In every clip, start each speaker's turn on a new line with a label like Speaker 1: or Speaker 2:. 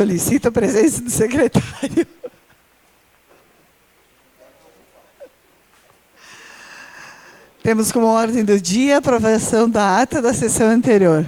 Speaker 1: Solicito a presença do secretário. Temos como ordem do dia a aprovação da ata da sessão anterior.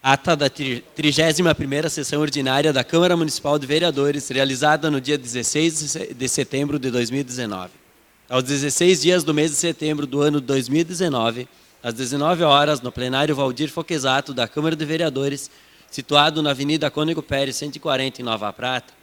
Speaker 2: Ata da 31ª sessão ordinária da Câmara Municipal de Vereadores, realizada no dia 16 de setembro de 2019. Aos 16 dias do mês de setembro do ano 2019, às 19 horas, no plenário Valdir Foquesato da Câmara de Vereadores, situado na Avenida Cônego Pérez, 140, em Nova Prata,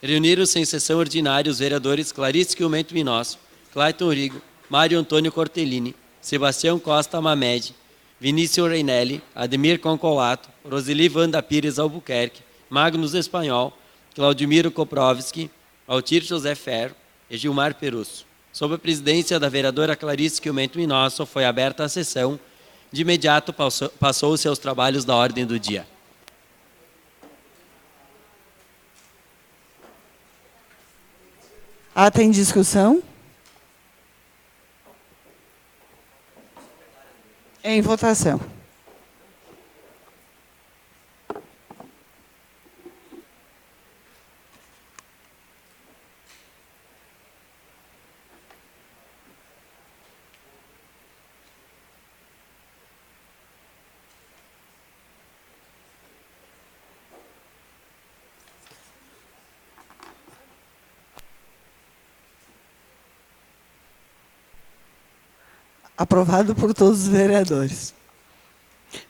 Speaker 2: reuniram-se em sessão ordinária os vereadores Clarice Quilmento Minosso, Clayton Urigo, Mário Antônio Cortellini, Sebastião Costa Mamed, Vinícius Reinelli, Ademir Concolato, Roseli Wanda Pires Albuquerque, Magnus Espanhol, Claudimiro Koprovski, Altir José Ferro e Gilmar Perusso. Sob a presidência da vereadora Clarice Quilmento Minosso, foi aberta a sessão. De imediato passou-se aos trabalhos da ordem do dia.
Speaker 1: Ata em discussão. Em votação. Aprovado por todos os vereadores.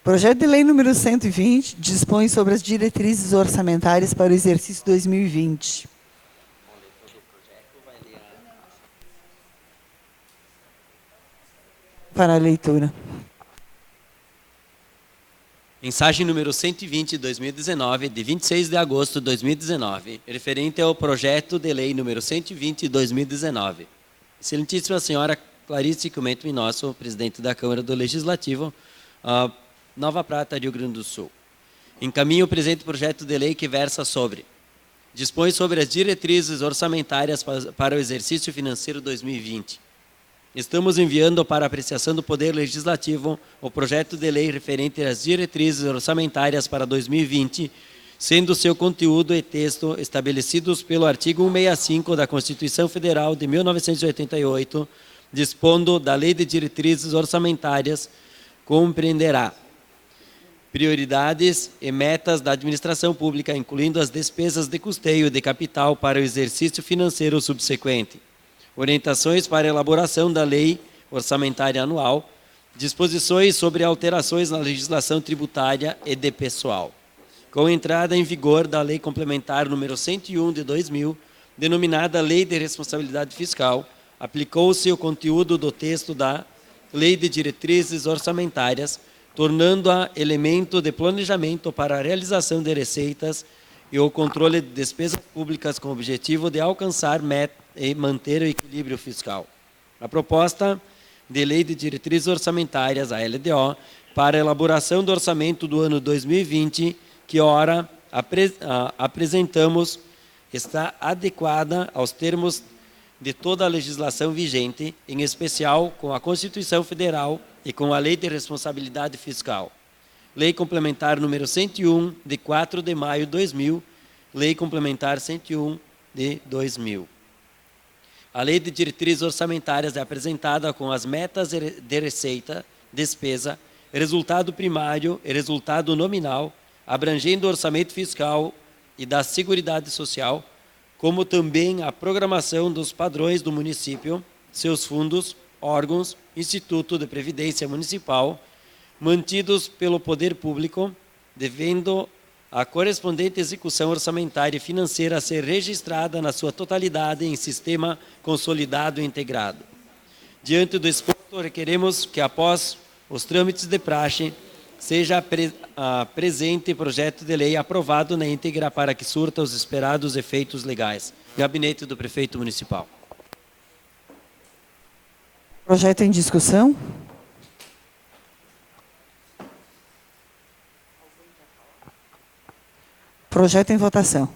Speaker 1: Projeto de lei número 120 dispõe sobre as diretrizes orçamentárias para o exercício 2020. Para a leitura.
Speaker 2: Mensagem número 120 de 2019, de 26 de agosto de 2019, referente ao projeto de lei número 120 de 2019. Excelentíssima senhora Clarice Quilmento Minosso, presidente da Câmara do Legislativo, Nova Prata, Rio Grande do Sul. Encaminho o presente projeto de lei que versa sobre: dispõe sobre as diretrizes orçamentárias para o exercício financeiro 2020. Estamos enviando para apreciação do Poder Legislativo o projeto de lei referente às diretrizes orçamentárias para 2020, sendo seu conteúdo e texto estabelecidos pelo artigo 165 da Constituição Federal de 1988, dispondo da Lei de Diretrizes Orçamentárias, compreenderá prioridades e metas da administração pública, incluindo as despesas de custeio de capital para o exercício financeiro subsequente, orientações para a elaboração da Lei Orçamentária Anual, disposições sobre alterações na legislação tributária e de pessoal. Com a entrada em vigor da Lei Complementar número 101 de 2000, denominada Lei de Responsabilidade Fiscal, aplicou-se o conteúdo do texto da Lei de Diretrizes Orçamentárias, tornando-a elemento de planejamento para a realização de receitas e o controle de despesas públicas com o objetivo de alcançar e manter o equilíbrio fiscal. A proposta de Lei de Diretrizes Orçamentárias, a LDO, para a elaboração do orçamento do ano 2020, que ora apresentamos, está adequada aos termos de toda a legislação vigente, em especial com a Constituição Federal e com a Lei de Responsabilidade Fiscal. Lei Complementar número 101, de 4 de maio de 2000, Lei Complementar 101 de 2000. A Lei de Diretrizes Orçamentárias é apresentada com as metas de receita, despesa, resultado primário e resultado nominal, abrangendo o orçamento fiscal e da Seguridade Social, como também a programação dos padrões do município, seus fundos, órgãos, Instituto de Previdência Municipal, mantidos pelo Poder Público, devendo a correspondente execução orçamentária e financeira ser registrada na sua totalidade em sistema consolidado e integrado. Diante do exposto, requeremos que, após os trâmites de praxe, seja presente projeto de lei aprovado na íntegra para que surta os esperados efeitos legais. Gabinete do Prefeito Municipal.
Speaker 1: Projeto em discussão. Projeto em votação.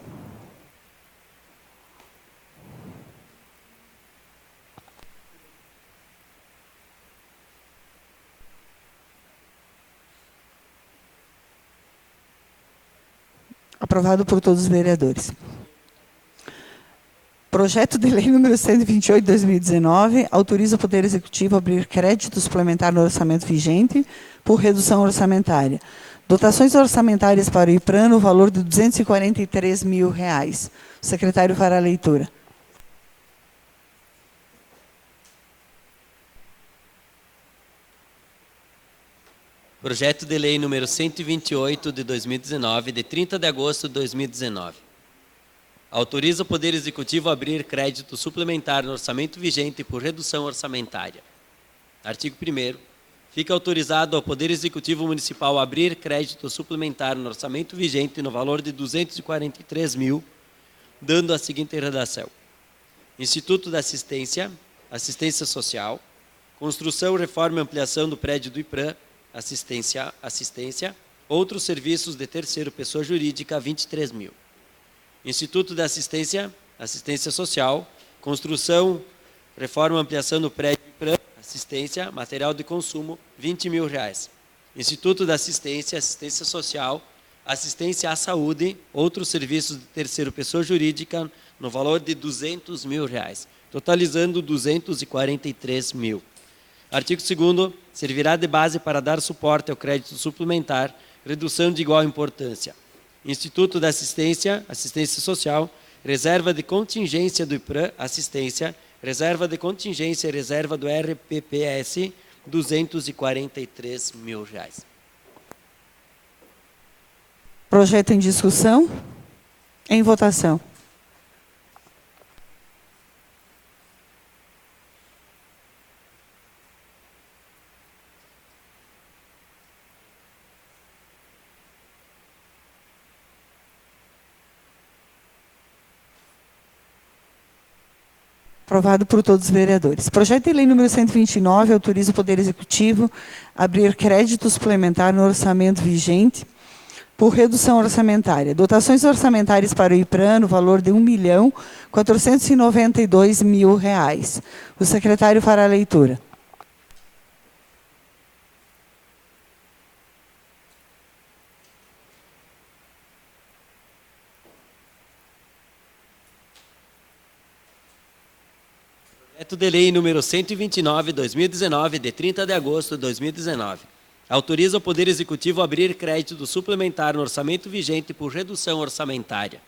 Speaker 1: Aprovado por todos os vereadores. Projeto de lei número 128 de 2019 autoriza o Poder Executivo a abrir crédito suplementar no orçamento vigente por redução orçamentária. Dotações orçamentárias para o IPRAN no valor de R$ 243 mil. O secretário fará a leitura.
Speaker 2: Projeto de lei número 128 de 2019, de 30 de agosto de 2019. Autoriza o Poder Executivo a abrir crédito suplementar no orçamento vigente por redução orçamentária. Artigo 1º. Fica autorizado ao Poder Executivo Municipal a abrir crédito suplementar no orçamento vigente no valor de R$ 243 mil, dando a seguinte redação: Instituto da Assistência, Assistência Social, construção, reforma e ampliação do prédio do IPRAN, assistência, outros serviços de terceiro pessoa jurídica, 23 mil. Instituto da Assistência, Assistência Social, construção, reforma e ampliação do prédio IPRAN, assistência, material de consumo, 20 mil reais. Instituto da Assistência, Assistência Social, assistência à saúde, outros serviços de terceiro pessoa jurídica, no valor de 200 mil reais, totalizando 243 mil. Artigo 2º, servirá de base para dar suporte ao crédito suplementar, redução de igual importância. Instituto da Assistência, Assistência Social, reserva de contingência do IPRAN, assistência, reserva de contingência e reserva do RPPS, 243 mil reais.
Speaker 1: Projeto em discussão. Em votação. Aprovado por todos os vereadores. Projeto de lei número 129 autoriza o Poder Executivo a abrir crédito suplementar no orçamento vigente por redução orçamentária. Dotações orçamentárias para o IPRAN no valor de R$ 1.492.000. O secretário fará a leitura.
Speaker 2: Projeto de lei número 129, 2019, de 30 de agosto de 2019. Autoriza o Poder Executivo a abrir crédito suplementar no orçamento vigente por redução orçamentária.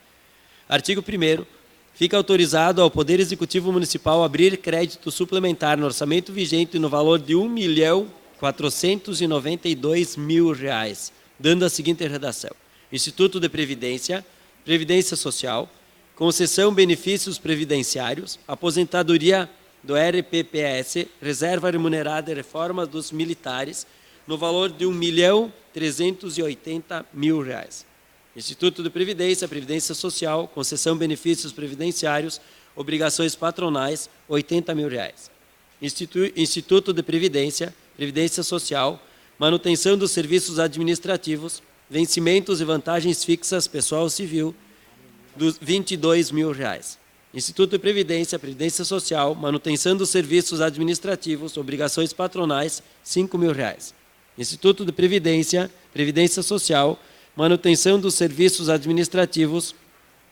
Speaker 2: Artigo 1º. Fica autorizado ao Poder Executivo Municipal abrir crédito suplementar no orçamento vigente no valor de R$ 1.492.000, dando a seguinte redação: Instituto de Previdência, Previdência Social, concessão benefícios previdenciários, aposentadoria do RPPS, reserva remunerada e reforma dos militares, no valor de R$ 1.380.000. Instituto de Previdência, Previdência Social, concessão benefícios previdenciários, obrigações patronais, R$ 80.000. Instituto de Previdência, Previdência Social, manutenção dos serviços administrativos, vencimentos e vantagens fixas, pessoal civil, dos R$ 22.000. Instituto de Previdência, Previdência Social, manutenção dos serviços administrativos, obrigações patronais, R$ 5.000. Instituto de Previdência, Previdência Social, manutenção dos serviços administrativos,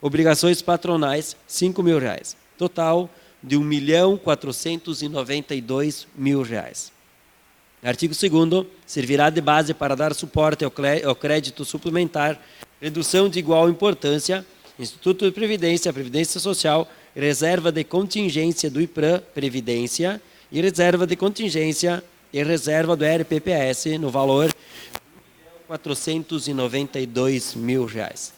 Speaker 2: obrigações patronais, R$ 5.000. Total de R$ 1.492.000. Artigo 2º, servirá de base para dar suporte ao crédito suplementar, redução de igual importância, Instituto de Previdência, Previdência Social, reserva de contingência do IPRAN, Previdência, e reserva de contingência e reserva do RPPS, no valor de R$ 492.000.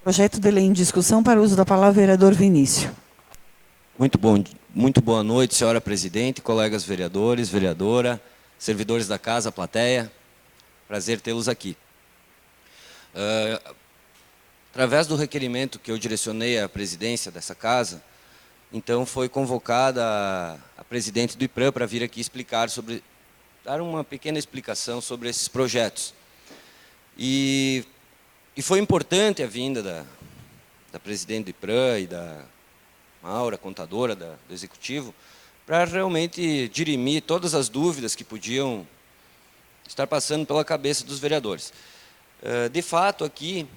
Speaker 1: Projeto de lei em discussão. Para uso da palavra, vereador Vinícius.
Speaker 3: Muito boa noite, senhora presidente, colegas vereadores, vereadora, servidores da casa, plateia. Prazer tê-los aqui. Através do requerimento que eu direcionei à presidência dessa casa, então foi convocada a presidente do IPRAN para vir aqui dar uma pequena explicação sobre esses projetos. E foi importante a vinda da presidente do IPRAN e da Maura, contadora do Executivo, para realmente dirimir todas as dúvidas que podiam estar passando pela cabeça dos vereadores. De fato, aqui,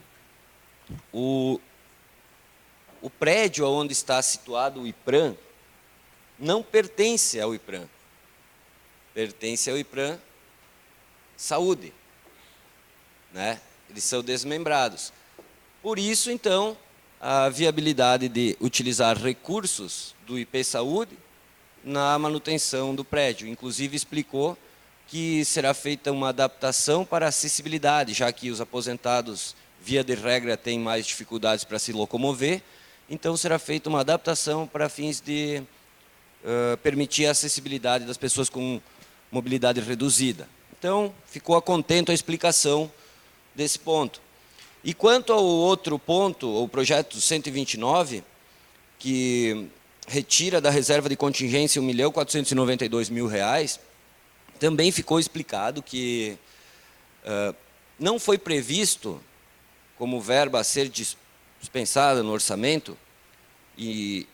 Speaker 3: o prédio onde está situado o IPRAM não pertence ao IPRAM. Pertence ao IPRAM Saúde, né? Eles são desmembrados. Por isso, então, a viabilidade de utilizar recursos do IP Saúde na manutenção do prédio. Inclusive, explicou que será feita uma adaptação para acessibilidade, já que os aposentados, via de regra, têm mais dificuldades para se locomover. Então, será feita uma adaptação para fins de permitir a acessibilidade das pessoas com mobilidade reduzida. Então, ficou a contento a explicação desse ponto. E quanto ao outro ponto, o projeto 129, que retira da reserva de contingência R$ 1.492.000, também ficou explicado que não foi previsto como verba a ser dispensada no orçamento, e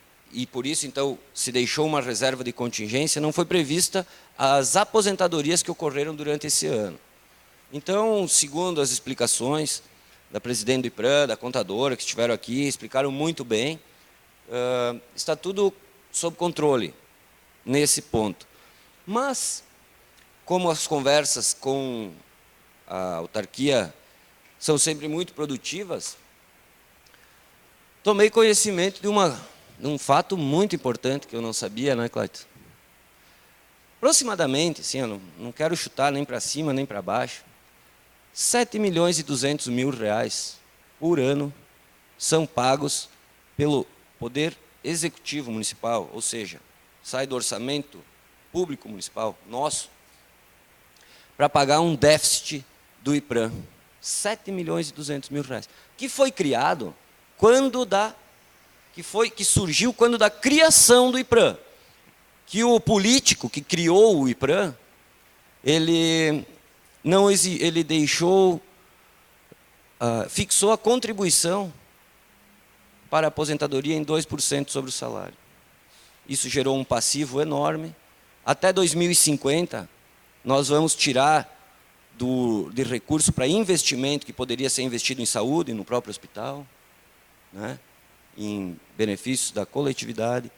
Speaker 3: por isso, então, se deixou uma reserva de contingência, não foi prevista as aposentadorias que ocorreram durante esse ano. Então, segundo as explicações da presidente do IPRAM, da contadora, que estiveram aqui, explicaram muito bem, está tudo sob controle nesse ponto. Mas, como as conversas com a autarquia são sempre muito produtivas, tomei conhecimento de um fato muito importante que eu não sabia, né, Clayton? Aproximadamente, assim, eu não quero chutar nem para cima nem para baixo, R$ 7.200.000 por ano são pagos pelo Poder Executivo Municipal, ou seja, sai do orçamento público municipal, nosso, para pagar um déficit do IPRAM. R$ 7.200.000, que foi criado que surgiu quando da criação do IPRAM, que o político que criou o IPRAM, ele fixou a contribuição para a aposentadoria em 2% sobre o salário. Isso gerou um passivo enorme. Até 2050, nós vamos tirar de recurso para investimento que poderia ser investido em saúde, no próprio hospital, né, em benefícios da coletividade,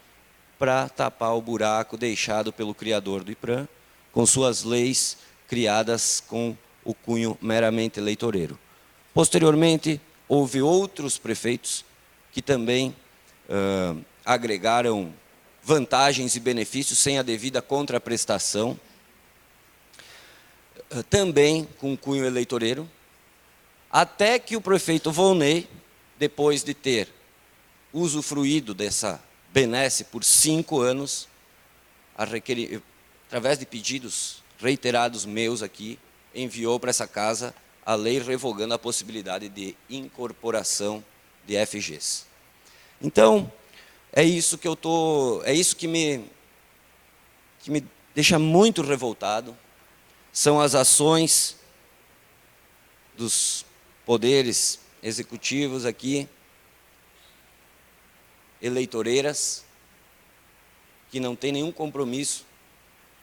Speaker 3: para tapar o buraco deixado pelo criador do IPRAM, com suas leis criadas com o cunho meramente eleitoreiro. Posteriormente, houve outros prefeitos que também agregaram vantagens e benefícios sem a devida contraprestação, também com cunho eleitoreiro, até que o prefeito Volney, depois de ter usufruído dessa benesse por 5 anos, através de pedidos reiterados meus aqui, enviou para essa casa a lei revogando a possibilidade de incorporação de FGs. Então, é isso que me deixa muito revoltado, são as ações dos poderes executivos aqui, eleitoreiras, que não tem nenhum compromisso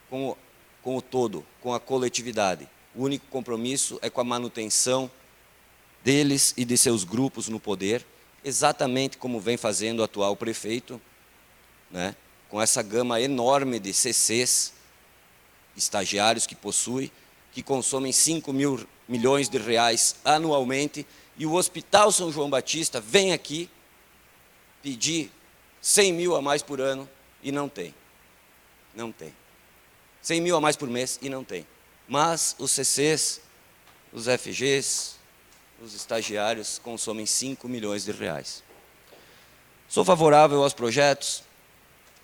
Speaker 3: com o todo, com a coletividade. O único compromisso é com a manutenção deles e de seus grupos no poder, exatamente como vem fazendo o atual prefeito, né, com essa gama enorme de CCs, estagiários que possui, que consomem 5 mil milhões de reais anualmente, e o Hospital São João Batista vem aqui pedir 100 mil a mais por ano e não tem. Não tem. 100 mil a mais por mês e não tem. Mas os CCs, os FGs, os estagiários consomem 5 milhões de reais. Sou favorável aos projetos.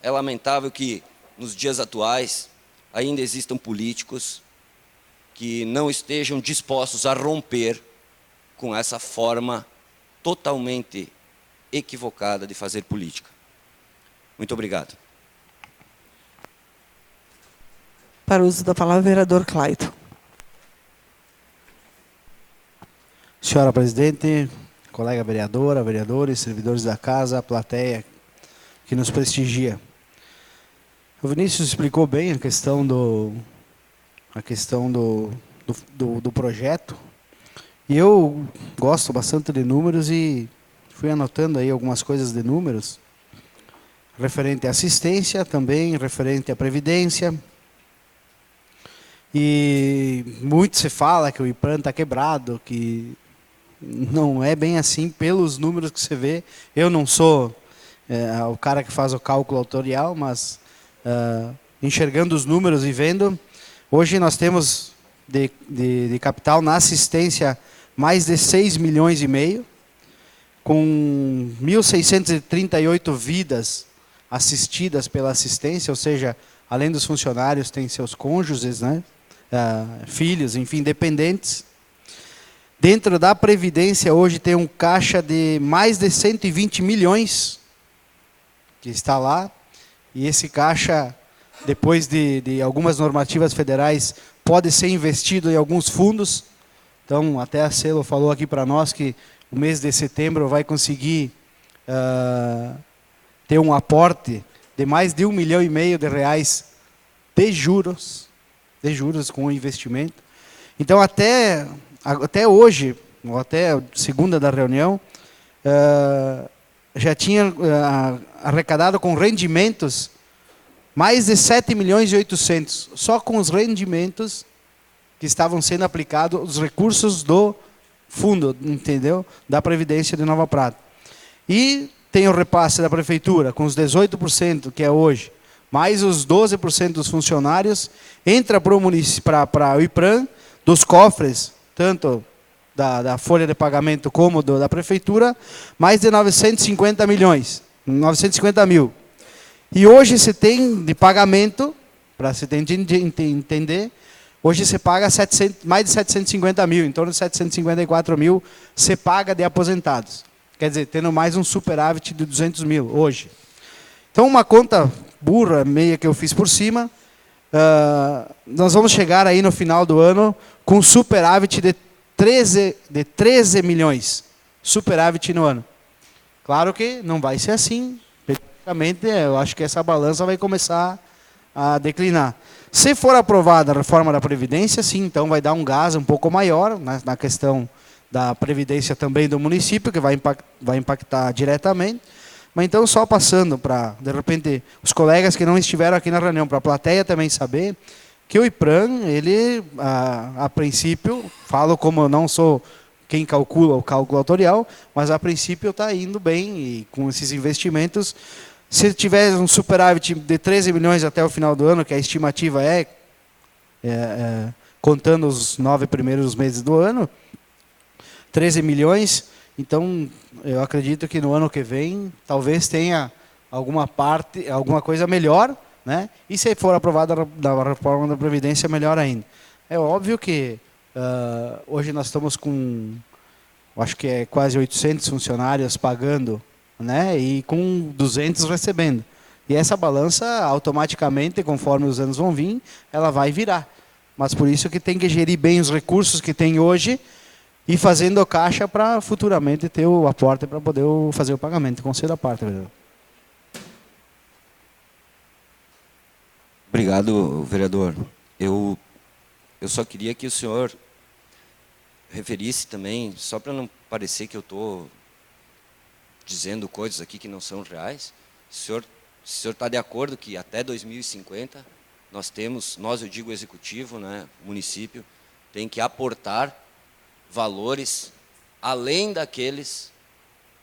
Speaker 3: É lamentável que, nos dias atuais, ainda existam políticos que não estejam dispostos a romper com essa forma totalmente equivocada de fazer política. Muito obrigado.
Speaker 1: Para o uso da palavra, vereador Clayton.
Speaker 4: Senhora presidente, colega vereadora, vereadores, servidores da casa, a plateia que nos prestigia. O Vinícius explicou bem a questão do projeto E eu gosto bastante de números e fui anotando aí algumas coisas de números, referente à assistência também, referente à previdência. E muito se fala que o IPRAN está quebrado, que não é bem assim pelos números que você vê. Eu não sou o cara que faz o cálculo autorial, mas enxergando os números e vendo, hoje nós temos de capital na assistência mais de 6 milhões e meio, com 1.638 vidas assistidas pela assistência, ou seja, além dos funcionários, tem seus cônjuges, né? Filhos, enfim, dependentes. Dentro da Previdência, hoje tem um caixa de mais de 120 milhões, que está lá, e esse caixa, depois de algumas normativas federais, pode ser investido em alguns fundos. Então, até a Celo falou aqui para nós que o mês de setembro vai conseguir ter um aporte de mais de 1,5 milhão de reais de juros com o investimento. Então, até hoje, ou até segunda da reunião, já tinha arrecadado com rendimentos mais de 7 milhões e 800, só com os rendimentos que estavam sendo aplicados, os recursos do fundo, entendeu? Da Previdência de Nova Prata. E tem o repasse da Prefeitura, com os 18%, que é hoje, mais os 12% dos funcionários, entra para o IPRAN, dos cofres, tanto da folha de pagamento como da Prefeitura, mais de 950 mil. E hoje você tem de pagamento, para você entender, hoje você paga mais de 750 mil, em torno de 754 mil, você paga de aposentados. Quer dizer, tendo mais um superávit de 200 mil hoje. Então, uma conta burra, meia que eu fiz por cima, nós vamos chegar aí no final do ano com um superávit de 13 milhões. Superávit no ano. Claro que não vai ser assim. Praticamente, eu acho que essa balança vai começar a declinar. Se for aprovada a reforma da Previdência, sim, então vai dar um gás um pouco maior na questão da Previdência também do município, que vai impactar diretamente. Mas então, só passando para, de repente, os colegas que não estiveram aqui na reunião, para a plateia também saber, que o IPRAN, ele, a princípio, falo como eu não sou quem calcula o cálculo autorial, mas a princípio está indo bem, e com esses investimentos, se tiver um superávit de 13 milhões até o final do ano, que a estimativa contando os 9 primeiros meses do ano, 13 milhões, então eu acredito que no ano que vem talvez tenha alguma coisa melhor, né? E se for aprovada a reforma da Previdência, melhor ainda. É óbvio que hoje nós estamos com, acho que é quase 800 funcionários pagando, né? E com 200 recebendo. E essa balança, automaticamente, conforme os anos vão vir, ela vai virar. Mas por isso que tem que gerir bem os recursos que tem hoje e fazendo o caixa para futuramente ter o aporte para poder fazer o pagamento. Conselho à parte, vereador.
Speaker 3: Obrigado, vereador. Eu só queria que o senhor referisse também, só para não parecer que eu estou dizendo coisas aqui que não são reais, se o senhor está de acordo que até 2050 nós eu digo o executivo, né, o município, tem que aportar valores além daqueles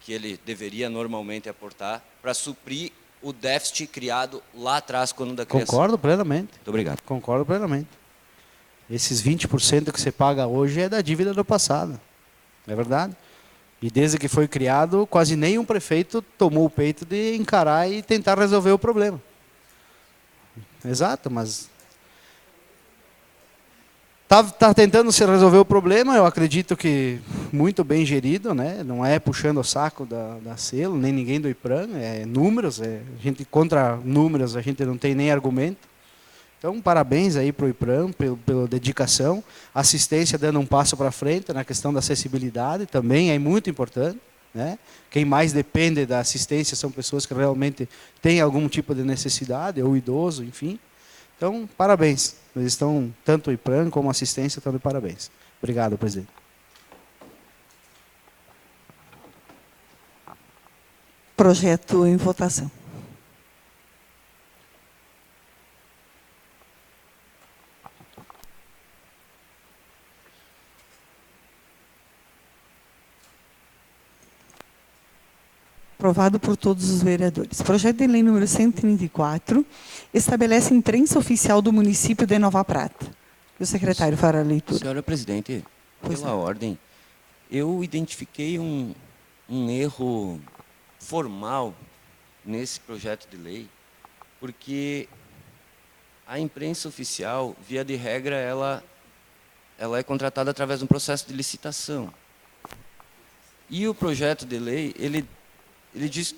Speaker 3: que ele deveria normalmente aportar para suprir o déficit criado lá atrás, quando da criação.
Speaker 4: Concordo plenamente.
Speaker 3: Muito obrigado.
Speaker 4: Concordo plenamente. Esses 20% que você paga hoje é da dívida do passado. Não é verdade? E desde que foi criado, quase nenhum prefeito tomou o peito de encarar e tentar resolver o problema. Exato, mas está tentando se resolver o problema, eu acredito que muito bem gerido, né? Não é puxando o saco da Celo, nem ninguém do IPRAN, é números, a gente contra números, a gente não tem nem argumento. Então, parabéns aí para o IPRAN pela dedicação, assistência dando um passo para frente na questão da acessibilidade, também é muito importante, né? Quem mais depende da assistência são pessoas que realmente têm algum tipo de necessidade, ou idoso, enfim. Então, parabéns. Eles estão, tanto o IPRAN como a assistência, estão de parabéns. Obrigado, presidente.
Speaker 1: Projeto em votação. Aprovado por todos os vereadores. Projeto de lei número 134 estabelece imprensa oficial do município de Nova Prata. E o secretário fará a leitura.
Speaker 3: Senhora presidente,
Speaker 1: Pois
Speaker 3: pela
Speaker 1: não.
Speaker 3: ordem, eu identifiquei um erro formal nesse projeto de lei, porque a imprensa oficial, via de regra, ela é contratada através de um processo de licitação. E o projeto de lei, ele diz...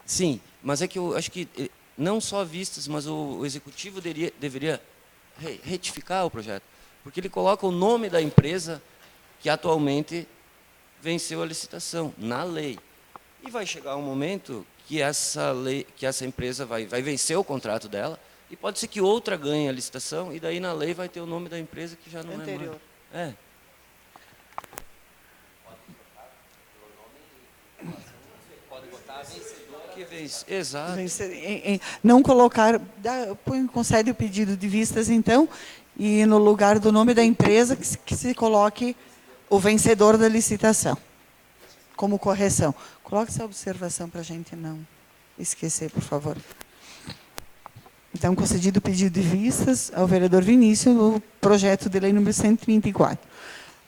Speaker 3: Sim, mas é que eu acho que não só vistas, mas o executivo deveria retificar o projeto, porque ele coloca o nome da empresa que atualmente venceu a licitação na lei. E vai chegar um momento que essa empresa vai vencer o contrato dela, e pode ser que outra ganhe a licitação, e daí na lei vai ter o nome da empresa que já não
Speaker 1: Anterior.
Speaker 3: é mais. Pode botar vencedor que vence. Exato.
Speaker 1: Não colocar... concede o pedido de vistas, então, e no lugar do nome da empresa que se coloque o vencedor da licitação, como correção. Coloque essa observação para a gente não esquecer, por favor. Então, concedido o pedido de vistas ao vereador Vinícius, o projeto de lei número 134.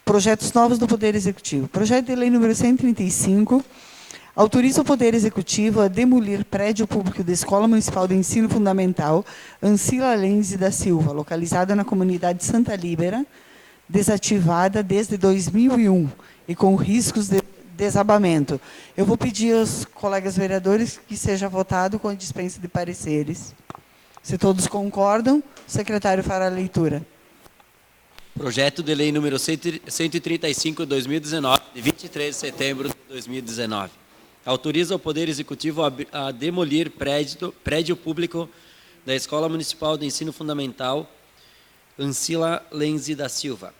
Speaker 1: Projetos novos do Poder Executivo. Projeto de lei número 135 autoriza o Poder Executivo a demolir prédio público da Escola Municipal de Ensino Fundamental Ancila Lenze da Silva, localizada na comunidade Santa Líbera, desativada desde 2001 e com riscos de desabamento. Eu vou pedir aos colegas vereadores que seja votado com a dispensa de pareceres. Se todos concordam, o secretário fará a leitura.
Speaker 2: Projeto de lei número 135/2019, de 23 de setembro de 2019. Autoriza o Poder Executivo a demolir prédio público da Escola Municipal de Ensino Fundamental Ancila Lenze da Silva.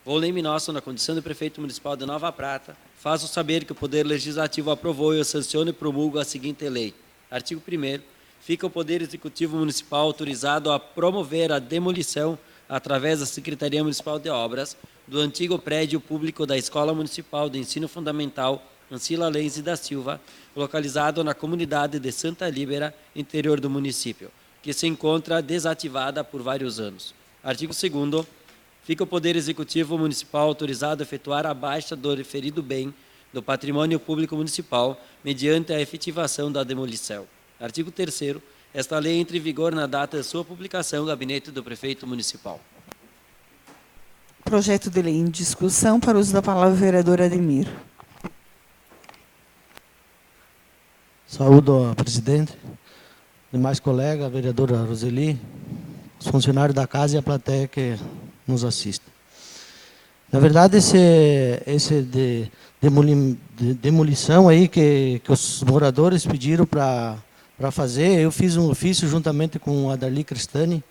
Speaker 2: Vou ler nosso na condição de prefeito municipal de Nova Prata. Faço saber que o Poder Legislativo aprovou e eu sanciono e promulgo a seguinte lei. Artigo 1º. Fica o Poder Executivo Municipal autorizado a promover a demolição, através da Secretaria Municipal de Obras, do antigo prédio público da Escola Municipal de Ensino Fundamental Ancila Lenze da Silva, localizado na comunidade de Santa Líbera, interior do município, que se encontra desativada por vários anos. Artigo 2º. Fica o Poder Executivo Municipal autorizado a efetuar a baixa do referido bem do patrimônio público municipal, mediante a efetivação da demolição. Artigo 3º. Esta lei entra em vigor na data de sua publicação no gabinete do prefeito municipal.
Speaker 1: Projeto de lei em discussão. Para uso da palavra, o vereador Ademir.
Speaker 5: Saúdo a presidente, demais colegas, a vereadora Roseli, os funcionários da casa e a plateia que nos assiste. Na verdade, esse de demolição aí que os moradores pediram para fazer, eu fiz um ofício juntamente com a Darli Cristani,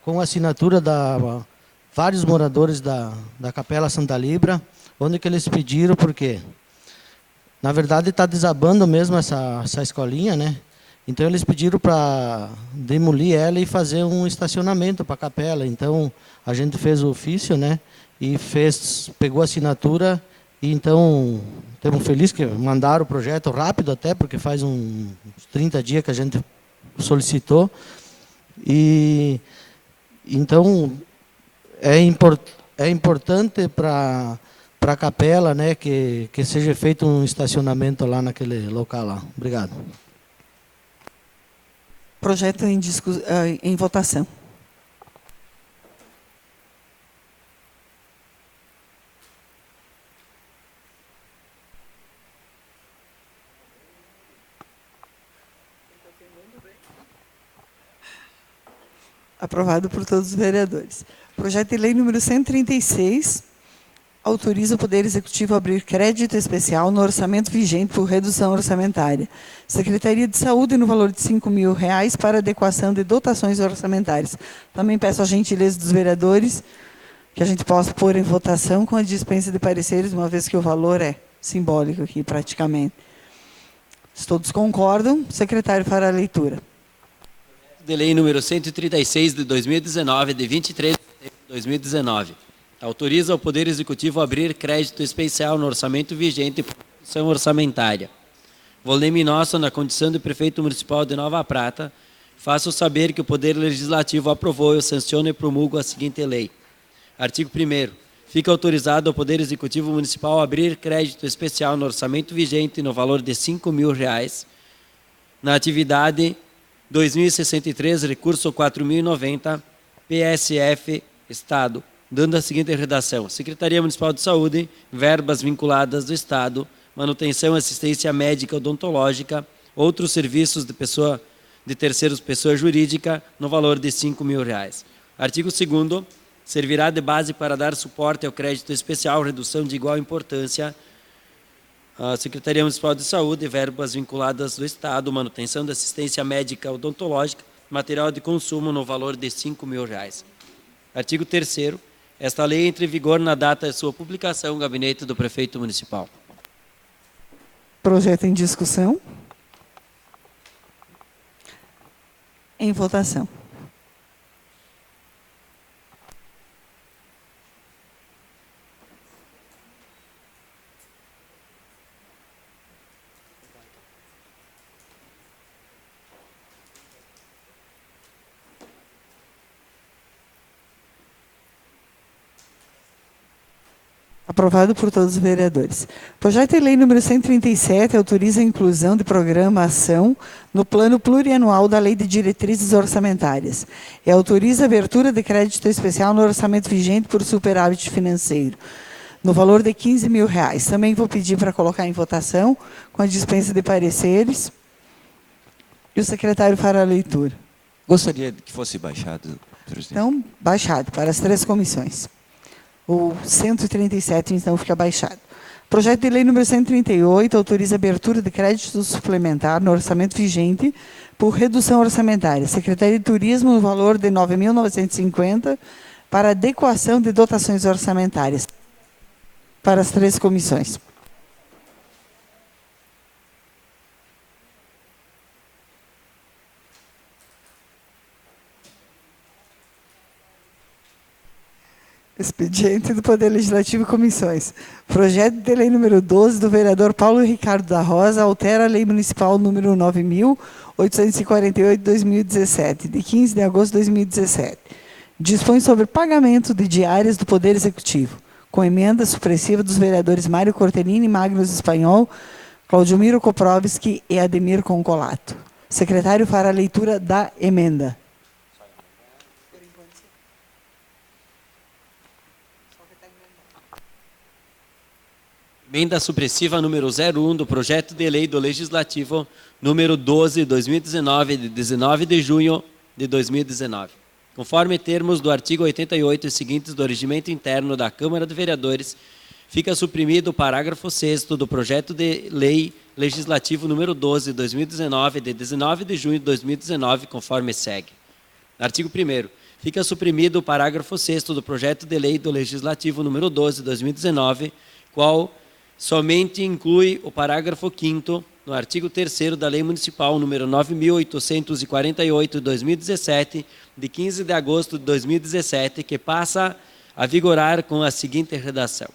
Speaker 5: com a assinatura da vários moradores da Capela Santa Libra, onde que eles pediram, porque na verdade está desabando mesmo essa escolinha, né? Então eles pediram para demolir ela e fazer um estacionamento para a capela. Então a gente fez o ofício, né? E pegou a assinatura. E então estamos felizes que mandaram o projeto rápido até, porque faz uns 30 dias que a gente solicitou. E então é importante para a capela, né, que seja feito um estacionamento lá naquele local lá. Obrigado.
Speaker 1: Projeto em votação. Aprovado por todos os vereadores. Projeto de lei número 136 autoriza o Poder Executivo a abrir crédito especial no orçamento vigente por redução orçamentária. Secretaria de Saúde no valor de R$5.000 para adequação de dotações orçamentárias. Também peço a gentileza dos vereadores que a gente possa pôr em votação com a dispensa de pareceres, uma vez que o valor é simbólico aqui, praticamente. Se todos concordam, o secretário fará a leitura.
Speaker 2: De lei número 136 de 2019, de 23 de setembro de 2019, autoriza o Poder Executivo a abrir crédito especial no orçamento vigente por redução orçamentária. Volume nosso, na condição de prefeito municipal de Nova Prata, faço saber que o Poder Legislativo aprovou, eu sanciono e promulgo a seguinte lei. Artigo 1º. Fica autorizado ao Poder Executivo Municipal a abrir crédito especial no orçamento vigente no valor de R$ 5.000 na atividade 2063, recurso 4.090, PSF, Estado, dando a seguinte redação. Secretaria Municipal de Saúde, verbas vinculadas do Estado, manutenção, assistência médica odontológica, outros serviços de terceiros, pessoa jurídica, no valor de R$ 5.000. Artigo 2º. Servirá de base para dar suporte ao crédito especial, redução de igual importância, a Secretaria Municipal de Saúde, verbas vinculadas do Estado, manutenção da assistência médica odontológica, material de consumo no valor de R$ 5.000. Artigo 3º. Esta lei entra em vigor na data de sua publicação no gabinete do prefeito municipal.
Speaker 1: Projeto em discussão. Em votação. Aprovado por todos os vereadores. Projeto de lei número 137 autoriza a inclusão de programação no plano plurianual da Lei de Diretrizes Orçamentárias e autoriza a abertura de crédito especial no orçamento vigente por superávit financeiro, no valor de R$ 15.000. Também vou pedir para colocar em votação, com a dispensa de pareceres, e o secretário fará a leitura.
Speaker 3: Gostaria que fosse baixado, presidente.
Speaker 1: Então, baixado para as 3 comissões. O 137, então, fica baixado. Projeto de lei número 138 autoriza a abertura de crédito suplementar no orçamento vigente por redução orçamentária. Secretaria de Turismo, no valor de R$ 9.950, para adequação de dotações orçamentárias para as 3 comissões. Expediente do Poder Legislativo e Comissões. Projeto de lei número 12 do vereador Paulo Ricardo da Rosa altera a lei municipal número 9.848 de 2017, de 15 de agosto de 2017. Dispõe sobre pagamento de diárias do Poder Executivo, com emenda supressiva dos vereadores Mário Cortellini, Magnus Espanhol, Claudiomiro Koprovski e Ademir Concolato. O secretário fará a leitura da emenda.
Speaker 2: Emenda supressiva número 01 do projeto de lei do Legislativo número 12 de 2019, de 19 de junho de 2019. Conforme termos do artigo 88 e seguintes do Regimento Interno da Câmara de Vereadores, fica suprimido o parágrafo 6º do projeto de lei legislativo número 12 de 2019, de 19 de junho de 2019, conforme segue. Artigo 1º. Fica suprimido o parágrafo 6º do projeto de lei do Legislativo número 12 de 2019, qual somente inclui o parágrafo 5º no artigo 3º da Lei Municipal número 9.848 de 2017, de 15 de agosto de 2017, que passa a vigorar com a seguinte redação.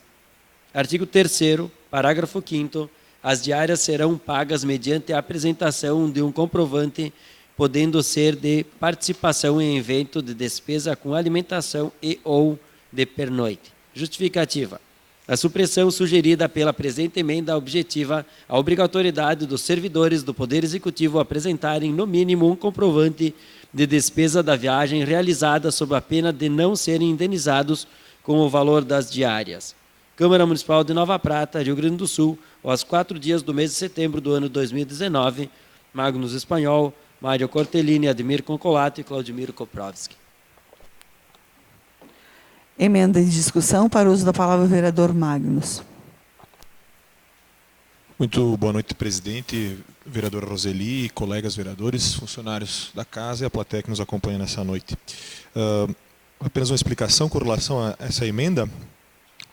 Speaker 2: Artigo 3º, parágrafo 5º, as diárias serão pagas mediante a apresentação de um comprovante, podendo ser de participação em evento de despesa com alimentação e ou de pernoite. Justificativa. A supressão sugerida pela presente emenda objetiva a obrigatoriedade dos servidores do Poder Executivo apresentarem, no mínimo, um comprovante de despesa da viagem realizada sob a pena de não serem indenizados com o valor das diárias. Câmara Municipal de Nova Prata, Rio Grande do Sul, aos 4 dias do mês de setembro do ano 2019, Magnus Espanhol, Mário Cortellini, Ademir Concolato e Claudimiro Koprovski.
Speaker 1: Emenda em discussão para o uso da palavra, vereador Magnus.
Speaker 6: Muito boa noite, presidente, vereadora Roseli, colegas vereadores, funcionários da casa e a plateia que nos acompanha nessa noite. Apenas uma explicação com relação a essa emenda.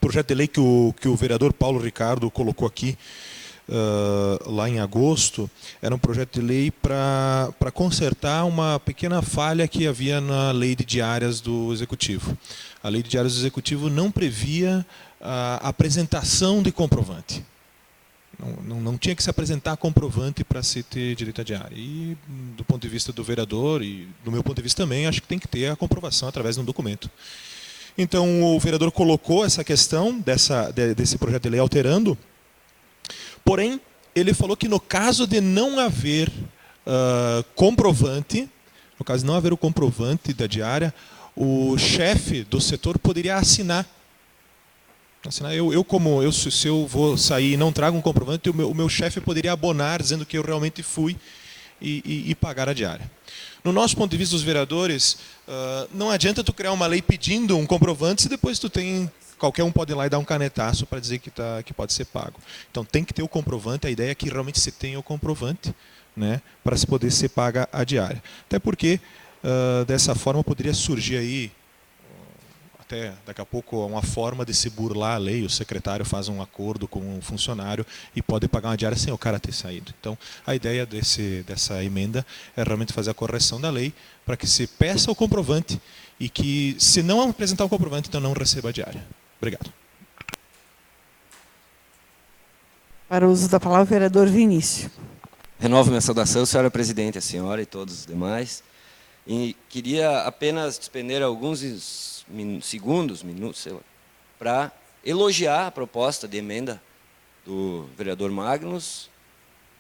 Speaker 6: projeto de lei que o vereador Paulo Ricardo colocou aqui, lá em agosto, era um projeto de lei para consertar uma pequena falha que havia na lei de diárias do Executivo. A lei de diárias do Executivo não previa a apresentação de comprovante. Não tinha que se apresentar comprovante para se ter direito à diária. E, do ponto de vista do vereador, e do meu ponto de vista também, acho que tem que ter a comprovação através de um documento. Então, o vereador colocou essa questão desse projeto de lei alterando, porém, ele falou que no caso de não haver comprovante, no caso de não haver o comprovante da diária, o chefe do setor poderia assinar. Se eu vou sair e não trago um comprovante, o meu chefe poderia abonar, dizendo que eu realmente fui e pagar a diária. No nosso ponto de vista dos vereadores, não adianta tu criar uma lei pedindo um comprovante se depois tu tem... Qualquer um pode ir lá e dar um canetaço para dizer que pode ser pago. Então tem que ter o comprovante, a ideia é que realmente se tenha o comprovante, né, para se poder ser paga a diária. Até porque, dessa forma, poderia surgir aí, até daqui a pouco, uma forma de se burlar a lei. O secretário faz um acordo com um funcionário e pode pagar uma diária sem o cara ter saído. Então, a ideia dessa emenda é realmente fazer a correção da lei para que se peça o comprovante e que, se não apresentar o comprovante, então não receba a diária. Obrigado.
Speaker 1: Para o uso da palavra, o vereador Vinícius.
Speaker 3: Renovo minha saudação, senhora presidente, a senhora e todos os demais. E queria apenas despender alguns minutos, para elogiar a proposta de emenda do vereador Magnus,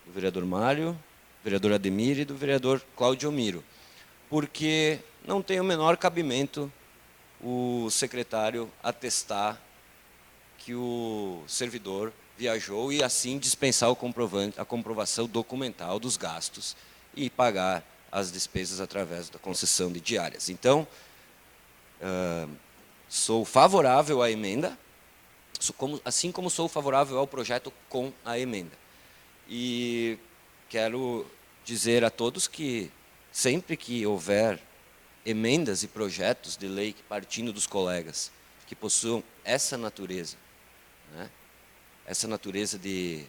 Speaker 3: do vereador Mário, do vereador Ademir e do vereador Cláudio Miro, porque não tem o menor cabimento o secretário atestar que o servidor viajou e assim dispensar a comprovação documental dos gastos e pagar as despesas através da concessão de diárias. Então, sou favorável à emenda, assim como sou favorável ao projeto com a emenda. E quero dizer a todos que sempre que houver emendas e projetos de lei partindo dos colegas que possuam essa natureza, né, essa natureza de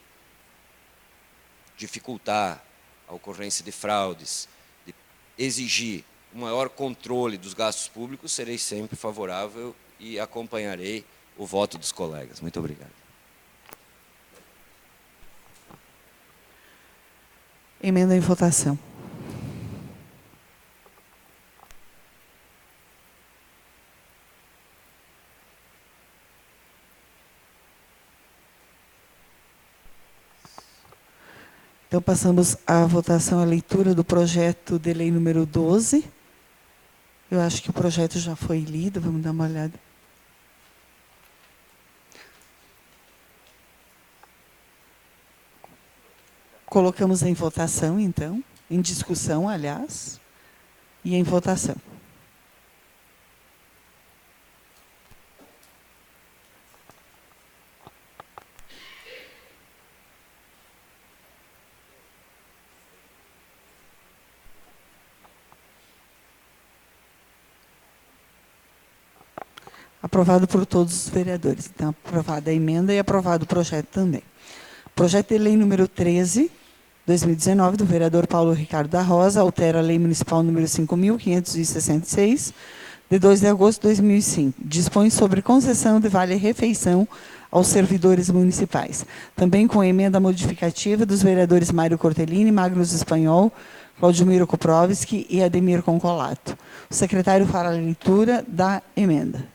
Speaker 3: dificultar a ocorrência de fraudes, de exigir um maior controle dos gastos públicos, serei sempre favorável e acompanharei o voto dos colegas. Muito obrigado.
Speaker 1: Emenda em votação. Então, passamos à votação, à leitura do projeto de lei número 12. Eu acho que o projeto já foi lido, vamos dar uma olhada. Colocamos em votação, então, em discussão, aliás, e em votação. Aprovado por todos os vereadores. Então, aprovada a emenda e aprovado o projeto também. Projeto de lei número 13, 2019, do vereador Paulo Ricardo da Rosa, altera a lei municipal número 5.566, de 2 de agosto de 2005. Dispõe sobre concessão de vale-refeição aos servidores municipais. Também com emenda modificativa dos vereadores Mário Cortellini, Magnus Espanhol, Claudimiro Koprovski e Ademir Concolato. O secretário fará a leitura da emenda.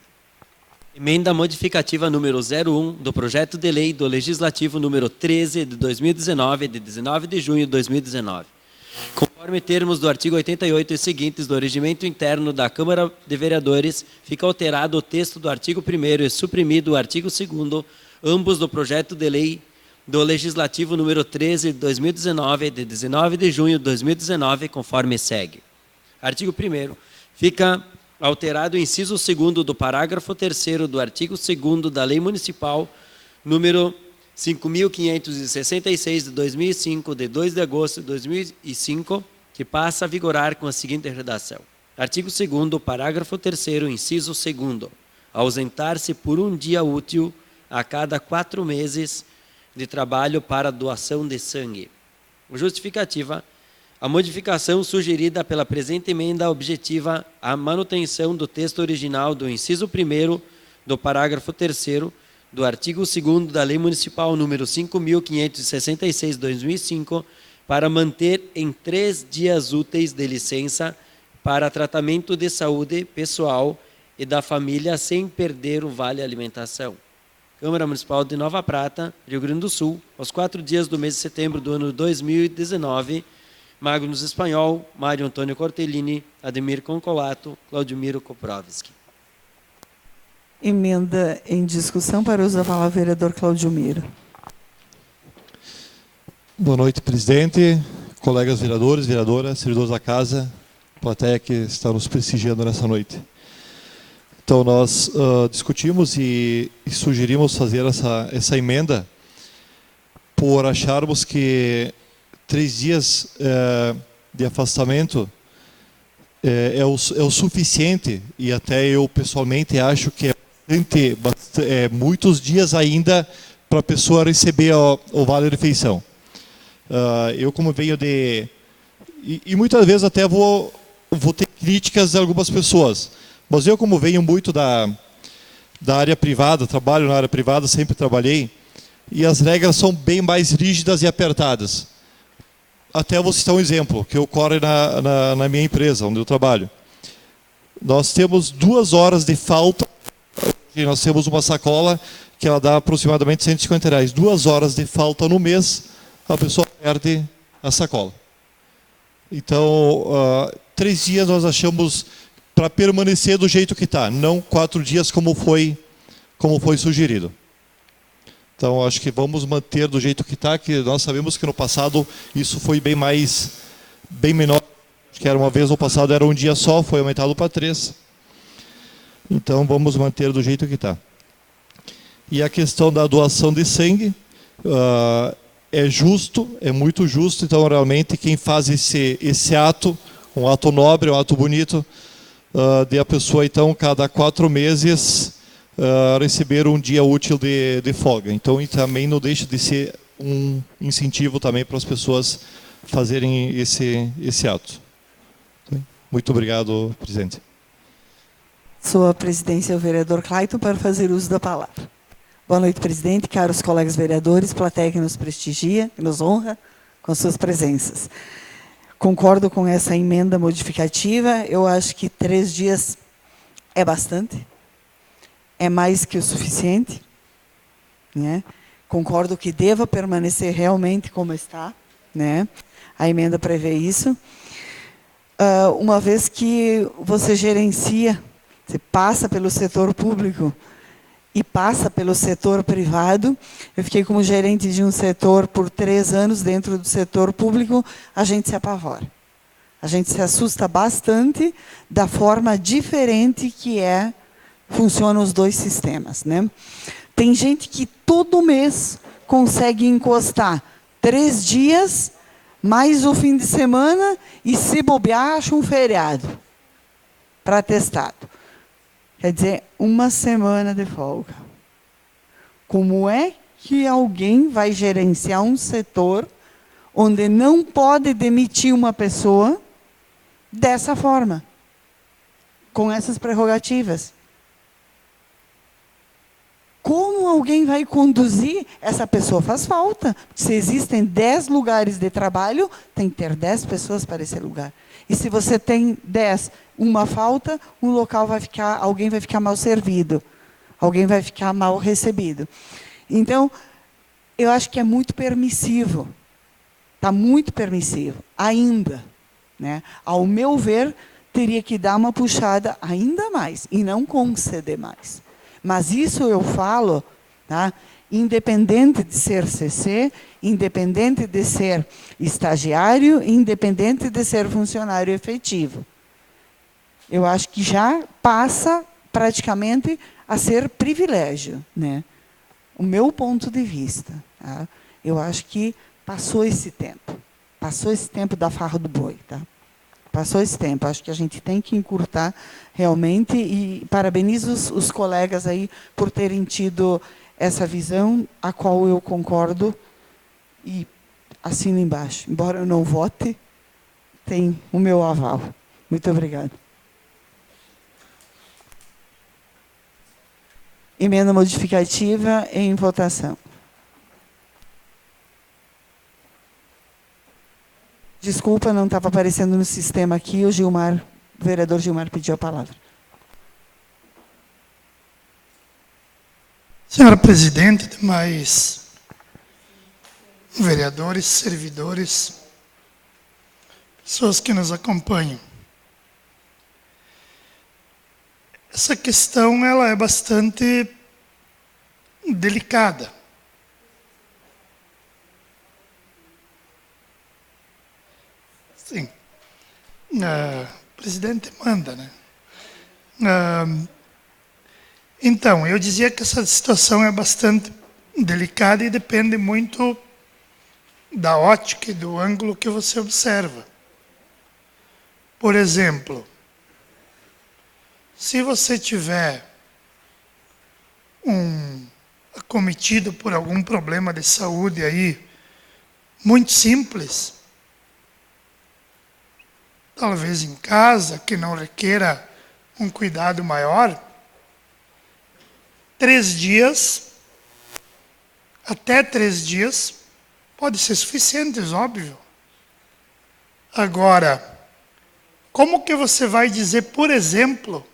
Speaker 2: Emenda modificativa número 01 do projeto de lei do Legislativo número 13 de 2019, de 19 de junho de 2019. Conforme termos do artigo 88 e seguintes do Regimento Interno da Câmara de Vereadores, fica alterado o texto do artigo 1º e suprimido o artigo 2º, ambos do projeto de lei do Legislativo número 13 de 2019, de 19 de junho de 2019, conforme segue. Artigo 1º. Fica alterado o inciso 2º do parágrafo 3º do artigo 2º da Lei Municipal número 5.566 de 2005, de 2 de agosto de 2005, que passa a vigorar com a seguinte redação. Artigo 2º, parágrafo 3º, inciso 2º. ausentar-se por um dia útil a cada 4 meses de trabalho para doação de sangue. Justificativa. A modificação sugerida pela presente emenda objetiva a manutenção do texto original do inciso 1º do parágrafo 3º do artigo 2º da Lei Municipal número 5.566/2005 para manter em 3 dias úteis de licença para tratamento de saúde pessoal e da família sem perder o vale alimentação. Câmara Municipal de Nova Prata, Rio Grande do Sul, aos 4 dias do mês de setembro do ano 2019, Magnus Espanhol, Mário Antônio Cortellini, Ademir Concolato, Claudimiro Koprovski.
Speaker 1: Emenda em discussão, para uso da palavra, vereador Claudimiro.
Speaker 7: Boa noite, presidente, colegas vereadores, vereadoras, servidores da casa, plateia que está nos prestigiando nessa noite. Então, nós discutimos e sugerimos fazer essa emenda por acharmos que 3 dias de afastamento é o suficiente, e até eu pessoalmente acho que é muitos dias ainda para a pessoa receber o vale-refeição. Eu, como venho de... E muitas vezes até vou ter críticas de algumas pessoas, mas eu, como venho muito da área privada, trabalho na área privada, sempre trabalhei, e as regras são bem mais rígidas e apertadas. Até vou citar um exemplo que ocorre na minha empresa, onde eu trabalho. Nós temos 2 horas de falta, e nós temos uma sacola que ela dá aproximadamente R$150. 2 horas de falta no mês, a pessoa perde a sacola. Então, 3 dias nós achamos para permanecer do jeito que está, não 4 dias como foi sugerido. Então, acho que vamos manter do jeito que está, que nós sabemos que no passado isso foi bem menor. Acho que era uma vez no passado, era um dia só, foi aumentado para 3. Então, vamos manter do jeito que está. E a questão da doação de sangue, é justo, é muito justo. Então, realmente, quem faz esse ato, um ato nobre, um ato bonito, de a pessoa, então, cada 4 meses... receber um dia útil de folga. Então, e também não deixa de ser um incentivo também para as pessoas fazerem esse ato. Muito obrigado, presidente.
Speaker 1: Sua presidência, o vereador Clayton, para fazer uso da palavra. Boa noite, presidente, caros colegas vereadores, plateia que nos prestigia, que nos honra com suas presenças. Concordo com essa emenda modificativa. Eu acho que 3 dias é bastante. É mais que o suficiente, né? Concordo que deva permanecer realmente como está, né? A emenda prevê isso. Uma vez que você gerencia, você passa pelo setor público e passa pelo setor privado. Eu fiquei como gerente de um setor por 3 anos dentro do setor público, a gente se apavora. A gente se assusta bastante da forma diferente que funcionam os 2 sistemas, né? Tem gente que todo mês consegue encostar 3 dias, mais o fim de semana, e se bobear, acha um feriado para atestado. Quer dizer, 1 semana de folga. Como é que alguém vai gerenciar um setor onde não pode demitir uma pessoa dessa forma, com essas prerrogativas? Como alguém vai conduzir? Essa pessoa faz falta. Se existem 10 lugares de trabalho, tem que ter 10 pessoas para esse lugar. E se você tem 10, uma falta, alguém vai ficar mal servido. Alguém vai ficar mal recebido. Então, eu acho que é muito permissivo. Está muito permissivo, ainda, né? Ao meu ver, teria que dar uma puxada ainda mais, e não conceder mais. Mas isso eu falo, tá? Independente de ser CC, independente de ser estagiário, independente de ser funcionário efetivo. Eu acho que já passa praticamente a ser privilégio, né? O meu ponto de vista. Tá? Eu acho que passou esse tempo da farra do boi. Tá? Passou esse tempo. Acho que a gente tem que encurtar realmente, e parabenizo os colegas aí por terem tido essa visão, a qual eu concordo e assino embaixo. Embora eu não vote, tem o meu aval. Muito obrigada. Emenda modificativa em votação. Desculpa, não estava aparecendo no sistema aqui. O vereador Gilmar pediu a palavra.
Speaker 8: Senhora presidente, demais vereadores, servidores, pessoas que nos acompanham. Essa questão ela é bastante delicada. Sim. O presidente manda, né? Então, eu dizia que essa situação é bastante delicada e depende muito da ótica e do ângulo que você observa. Por exemplo, se você tiver acometido por algum problema de saúde aí, muito simples, talvez em casa, que não requeira um cuidado maior, 3 dias, até 3 dias, pode ser suficientes, óbvio. Agora, como que você vai dizer, por exemplo,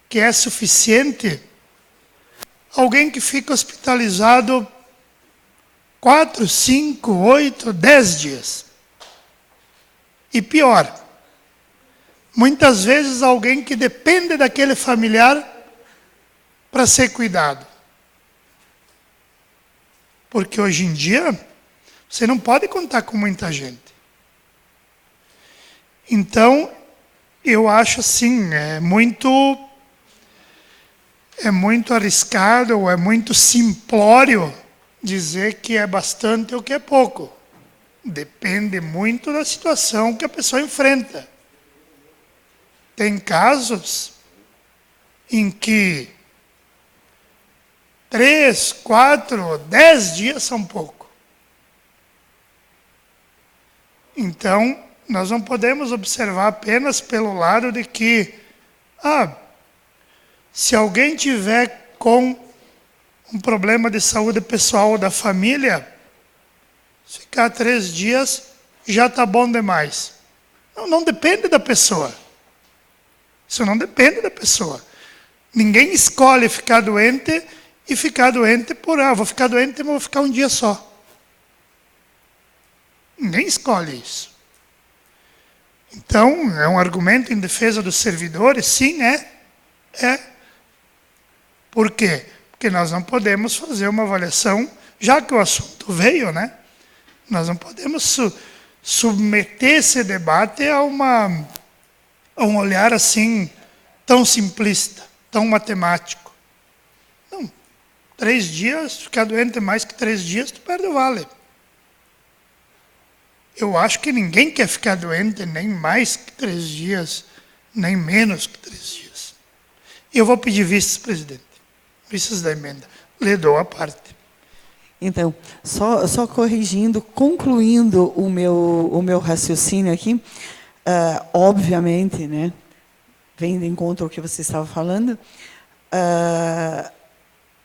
Speaker 8: que é suficiente alguém que fica hospitalizado 4, 5, 8, 10 dias? E pior, muitas vezes alguém que depende daquele familiar para ser cuidado. Porque hoje em dia, você não pode contar com muita gente. Então, eu acho assim, é muito arriscado, ou é muito simplório dizer que é bastante ou que é pouco. Depende muito da situação que a pessoa enfrenta. Tem casos em que 3, 4, 10 dias são pouco. Então, nós não podemos observar apenas pelo lado de que, se alguém tiver com um problema de saúde pessoal ou da família, ficar 3 dias já está bom demais. Não depende da pessoa. Isso não depende da pessoa. Ninguém escolhe ficar doente e ficar doente vou ficar doente, mas vou ficar um dia só. Ninguém escolhe isso. Então, é um argumento em defesa dos servidores? Sim, é. Por quê? Porque nós não podemos fazer uma avaliação, já que o assunto veio, né? Nós não podemos submeter esse debate a um olhar assim, tão simplista, tão matemático. Não, 3 dias, ficar doente mais que 3 dias, tu perde o vale. Eu acho que ninguém quer ficar doente nem mais que 3 dias, nem menos que 3 dias. Eu vou pedir vistas, presidente. Vistas da emenda. Lhe dou a parte.
Speaker 1: Então, só corrigindo, concluindo o meu raciocínio aqui, obviamente, né, vem de encontro ao que você estava falando,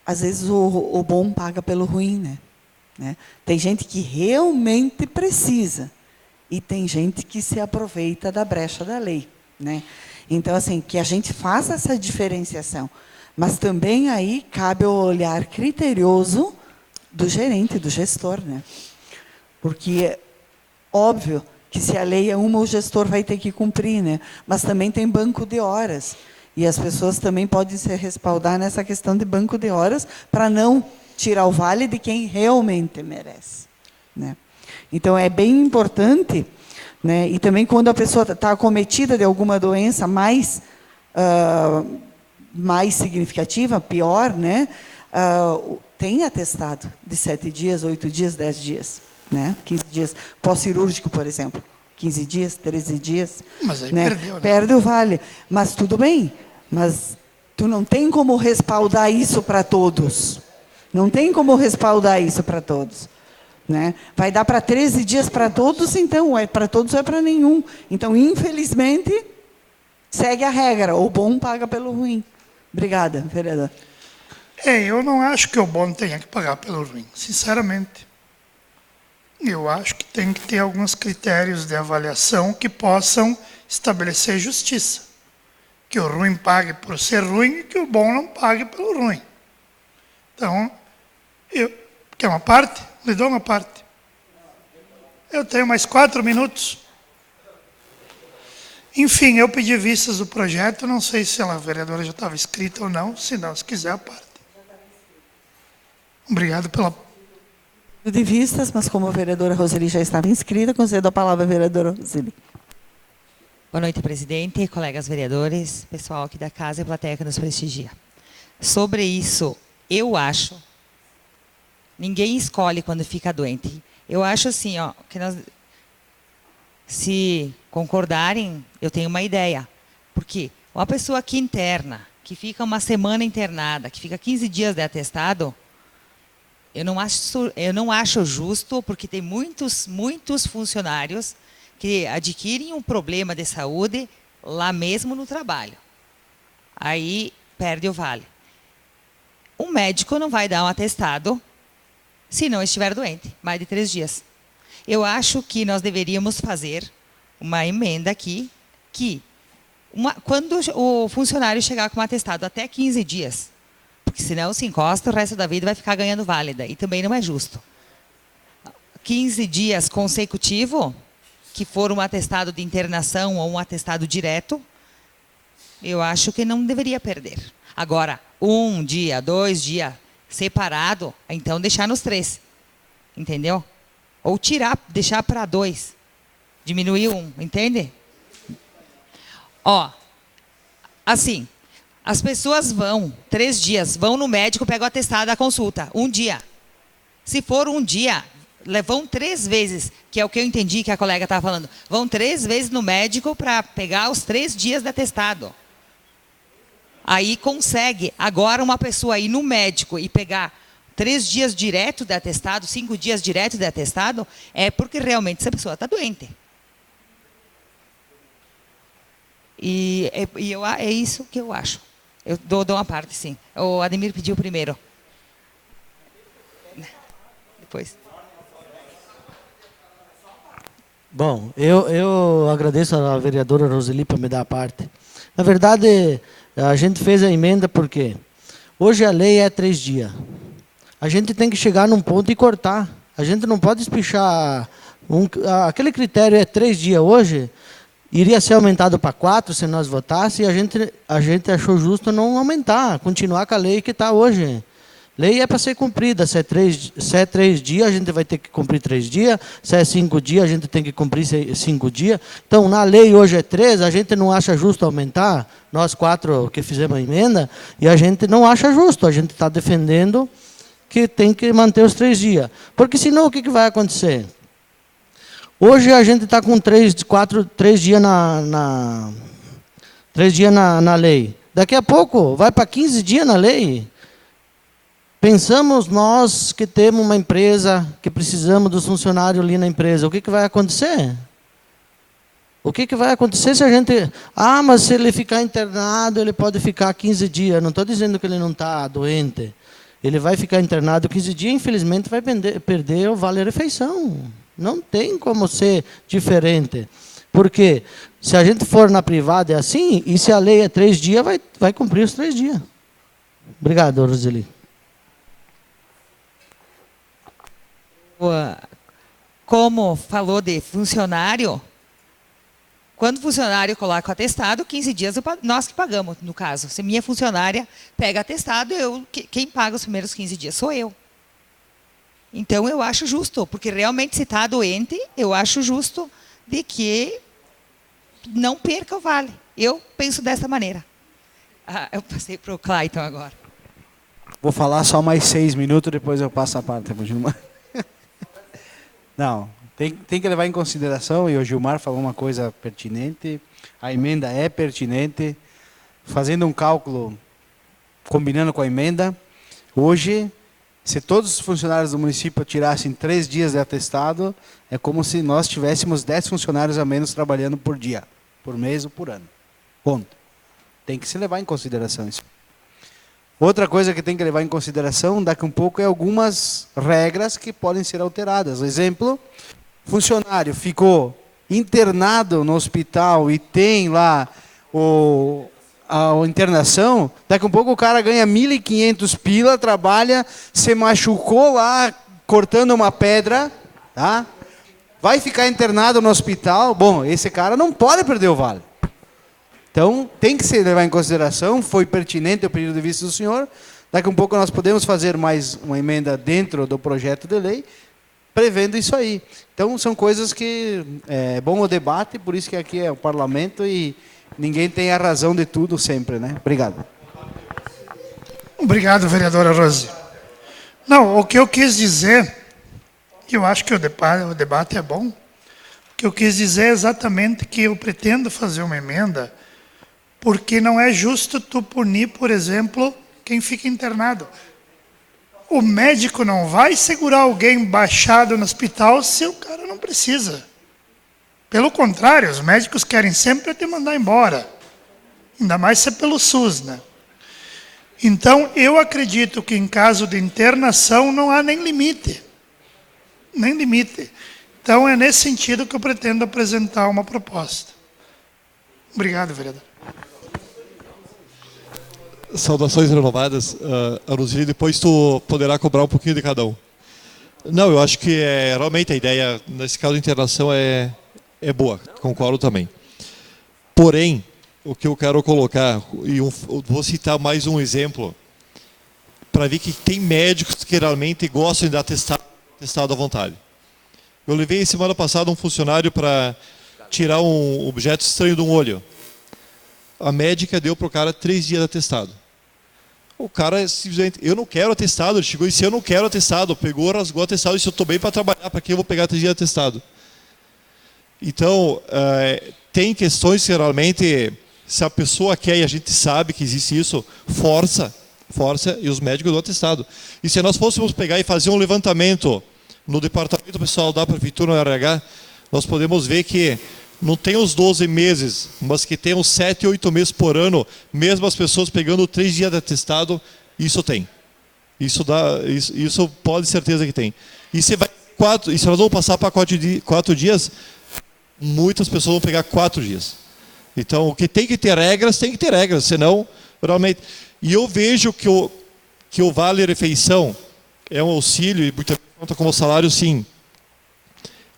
Speaker 1: às vezes o bom paga pelo ruim, né? Tem gente que realmente precisa e tem gente que se aproveita da brecha da lei, né? Então, assim, que a gente faça essa diferenciação, mas também aí cabe o olhar criterioso do gerente, do gestor, né? Porque, óbvio, que se a lei é uma, o gestor vai ter que cumprir, né? Mas também tem banco de horas. E as pessoas também podem se respaldar nessa questão de banco de horas para não tirar o vale de quem realmente merece, né? Então, é bem importante, né? E também quando a pessoa está acometida de alguma doença mais significativa, pior, né? Tem atestado de 7 dias, 8 dias, 10 dias, né? 15 dias, pós-cirúrgico, por exemplo, 15 dias, 13 dias.
Speaker 8: Mas aí
Speaker 1: né?
Speaker 8: perdeu, né?
Speaker 1: Perde o vale. Mas tudo bem, mas tu não tem como respaldar isso para todos. Não tem como respaldar isso para todos. Né? Vai dar para 13 dias para todos, então, é para todos ou é para nenhum. Então, infelizmente, segue a regra, o bom paga pelo ruim. Obrigada, vereador.
Speaker 8: Eu não acho que o bom tenha que pagar pelo ruim, sinceramente. Eu acho que tem que ter alguns critérios de avaliação que possam estabelecer justiça. Que o ruim pague por ser ruim e que o bom não pague pelo ruim. Então, quer uma parte? Lhe dou uma parte. Eu tenho mais 4 minutos. Enfim, eu pedi vistas do projeto, não sei se a vereadora já estava inscrita ou não, se não, se quiser a parte. Obrigado pela...
Speaker 1: De vistas, mas como a vereadora Roseli já estava inscrita, concedo a palavra à vereadora Roseli.
Speaker 9: Boa noite, presidente, colegas vereadores, pessoal aqui da casa e plateia que nos prestigia. Sobre isso, eu acho, ninguém escolhe quando fica doente. Eu acho assim, ó, que nós, se concordarem, eu tenho uma ideia. Porque uma pessoa que interna, que fica uma semana internada, que fica 15 dias de atestado, eu não acho justo, porque tem muitos funcionários que adquirem um problema de saúde lá mesmo no trabalho. Aí perde o vale. Um médico não vai dar um atestado se não estiver doente, mais de 3 dias. Eu acho que nós deveríamos fazer uma emenda aqui, que quando o funcionário chegar com um atestado até 15 dias, porque senão se encosta, o resto da vida vai ficar ganhando válida, e também não é justo. 15 dias consecutivo, que for um atestado de internação ou um atestado direto, eu acho que não deveria perder. Agora, 1 dia, 2 dias, separado, então deixar nos 3. Entendeu? Ou tirar, deixar para 2. Diminuir 1, entende? Ó, assim, as pessoas vão, 3 dias, vão no médico, pegam o atestado da consulta, 1 dia. Se for 1 dia, vão 3 vezes, que é o que eu entendi que a colega estava falando, vão 3 vezes no médico para pegar os 3 dias de atestado. Aí consegue. Agora, uma pessoa ir no médico e pegar 3 dias direto de atestado, 5 dias direto de atestado, é porque realmente essa pessoa está doente. E é isso que eu acho. Eu dou uma parte, sim. O Ademir pediu primeiro. Depois.
Speaker 5: Bom, eu agradeço à vereadora Roseli por me dar a parte. Na verdade, a gente fez a emenda porque hoje a lei é 3 dias. A gente tem que chegar num ponto e cortar. A gente não pode espichar... aquele critério é 3 dias hoje, iria ser aumentado para 4 se nós votássemos, e a gente achou justo não aumentar, continuar com a lei que está hoje. Lei é para ser cumprida. Se é 3 dias, a gente vai ter que cumprir 3 dias. Se é 5 dias, a gente tem que cumprir 5 dias. Então, na lei hoje é 3, a gente não acha justo aumentar, nós 4 que fizemos a emenda, e a gente não acha justo. A gente está defendendo que tem que manter os 3 dias. Porque senão, o que vai acontecer? Hoje a gente está com 3 dias na lei. Daqui a pouco, vai para 15 dias na lei. Pensamos nós que temos uma empresa, que precisamos dos funcionários ali na empresa, o que vai acontecer? O que vai acontecer se a gente... mas se ele ficar internado, ele pode ficar 15 dias. Não estou dizendo que ele não está doente. Ele vai ficar internado 15 dias, infelizmente vai perder o vale-refeição. Não tem como ser diferente. Porque se a gente for na privada é assim, e se a lei é 3 dias, vai cumprir os 3 dias. Obrigado, Roseli.
Speaker 9: Como falou de funcionário, quando o funcionário coloca o atestado, 15 dias nós que pagamos, no caso. Se minha funcionária pega atestado, quem paga os primeiros 15 dias sou eu. Então, eu acho justo, porque realmente se está doente, eu acho justo de que não perca o vale. Eu penso dessa maneira. Eu passei para o Clayton agora.
Speaker 4: Vou falar só mais 6 minutos, depois eu passo a parte. Não, Tem que levar em consideração, e o Gilmar falou uma coisa pertinente, a emenda é pertinente, fazendo um cálculo, combinando com a emenda, hoje, se todos os funcionários do município tirassem 3 dias de atestado, é como se nós tivéssemos 10 funcionários a menos trabalhando por dia, por mês ou por ano. Ponto. Tem que se levar em consideração isso. Outra coisa que tem que levar em consideração, daqui a um pouco, é algumas regras que podem ser alteradas. Exemplo, funcionário ficou internado no hospital e tem lá a internação, daqui a um pouco o cara ganha 1.500 pila, trabalha, se machucou lá cortando uma pedra, tá? Vai ficar internado no hospital, bom, esse cara não pode perder o vale. Então, tem que se levar em consideração, foi pertinente o pedido de vista do senhor, daqui a um pouco nós podemos fazer mais uma emenda dentro do projeto de lei, prevendo isso aí. Então, são coisas que é bom o debate, por isso que aqui é o parlamento e ninguém tem a razão de tudo sempre, né? Obrigado.
Speaker 8: Obrigado, vereadora Rose. Não, o que eu quis dizer, eu acho que o debate é bom, o que eu quis dizer é exatamente que eu pretendo fazer uma emenda, porque não é justo tu punir, por exemplo, quem fica internado. O médico não vai segurar alguém baixado no hospital se o cara não precisa. Pelo contrário, os médicos querem sempre te mandar embora. Ainda mais se é pelo SUS, né? Então, eu acredito que em caso de internação não há nem limite. Nem limite. Então, é nesse sentido que eu pretendo apresentar uma proposta. Obrigado, vereador.
Speaker 7: Saudações renovadas. Aruzili, depois tu poderá cobrar um pouquinho de cada um. Não, eu acho que realmente a ideia, nesse caso de internação, é boa, concordo também. Porém, o que eu quero colocar, e vou citar mais um exemplo, para ver que tem médicos que realmente gostam de dar testado à vontade. Eu levei semana passada um funcionário para tirar um objeto estranho de um olho. A médica deu para o cara 3 dias de atestado. O cara simplesmente, eu não quero atestado, ele chegou e disse, eu não quero atestado, pegou, rasgou atestado e disse, eu estou bem para trabalhar, para que eu vou pegar 3 dias de atestado? Então, tem questões que realmente, se a pessoa quer e a gente sabe que existe isso, força, e os médicos dão atestado. E se nós fôssemos pegar e fazer um levantamento no departamento pessoal da prefeitura, no RH, nós podemos ver que não tem os 12 meses, mas que tem uns 7, 8 meses por ano, mesmo as pessoas pegando 3 dias de atestado, isso tem. Isso pode certeza que tem. E se nós vamos passar para 4 dias, muitas pessoas vão pegar 4 dias. Então, o que tem que ter regras, senão, realmente... E eu vejo que o vale-refeição é um auxílio, e muita gente conta como salário, sim.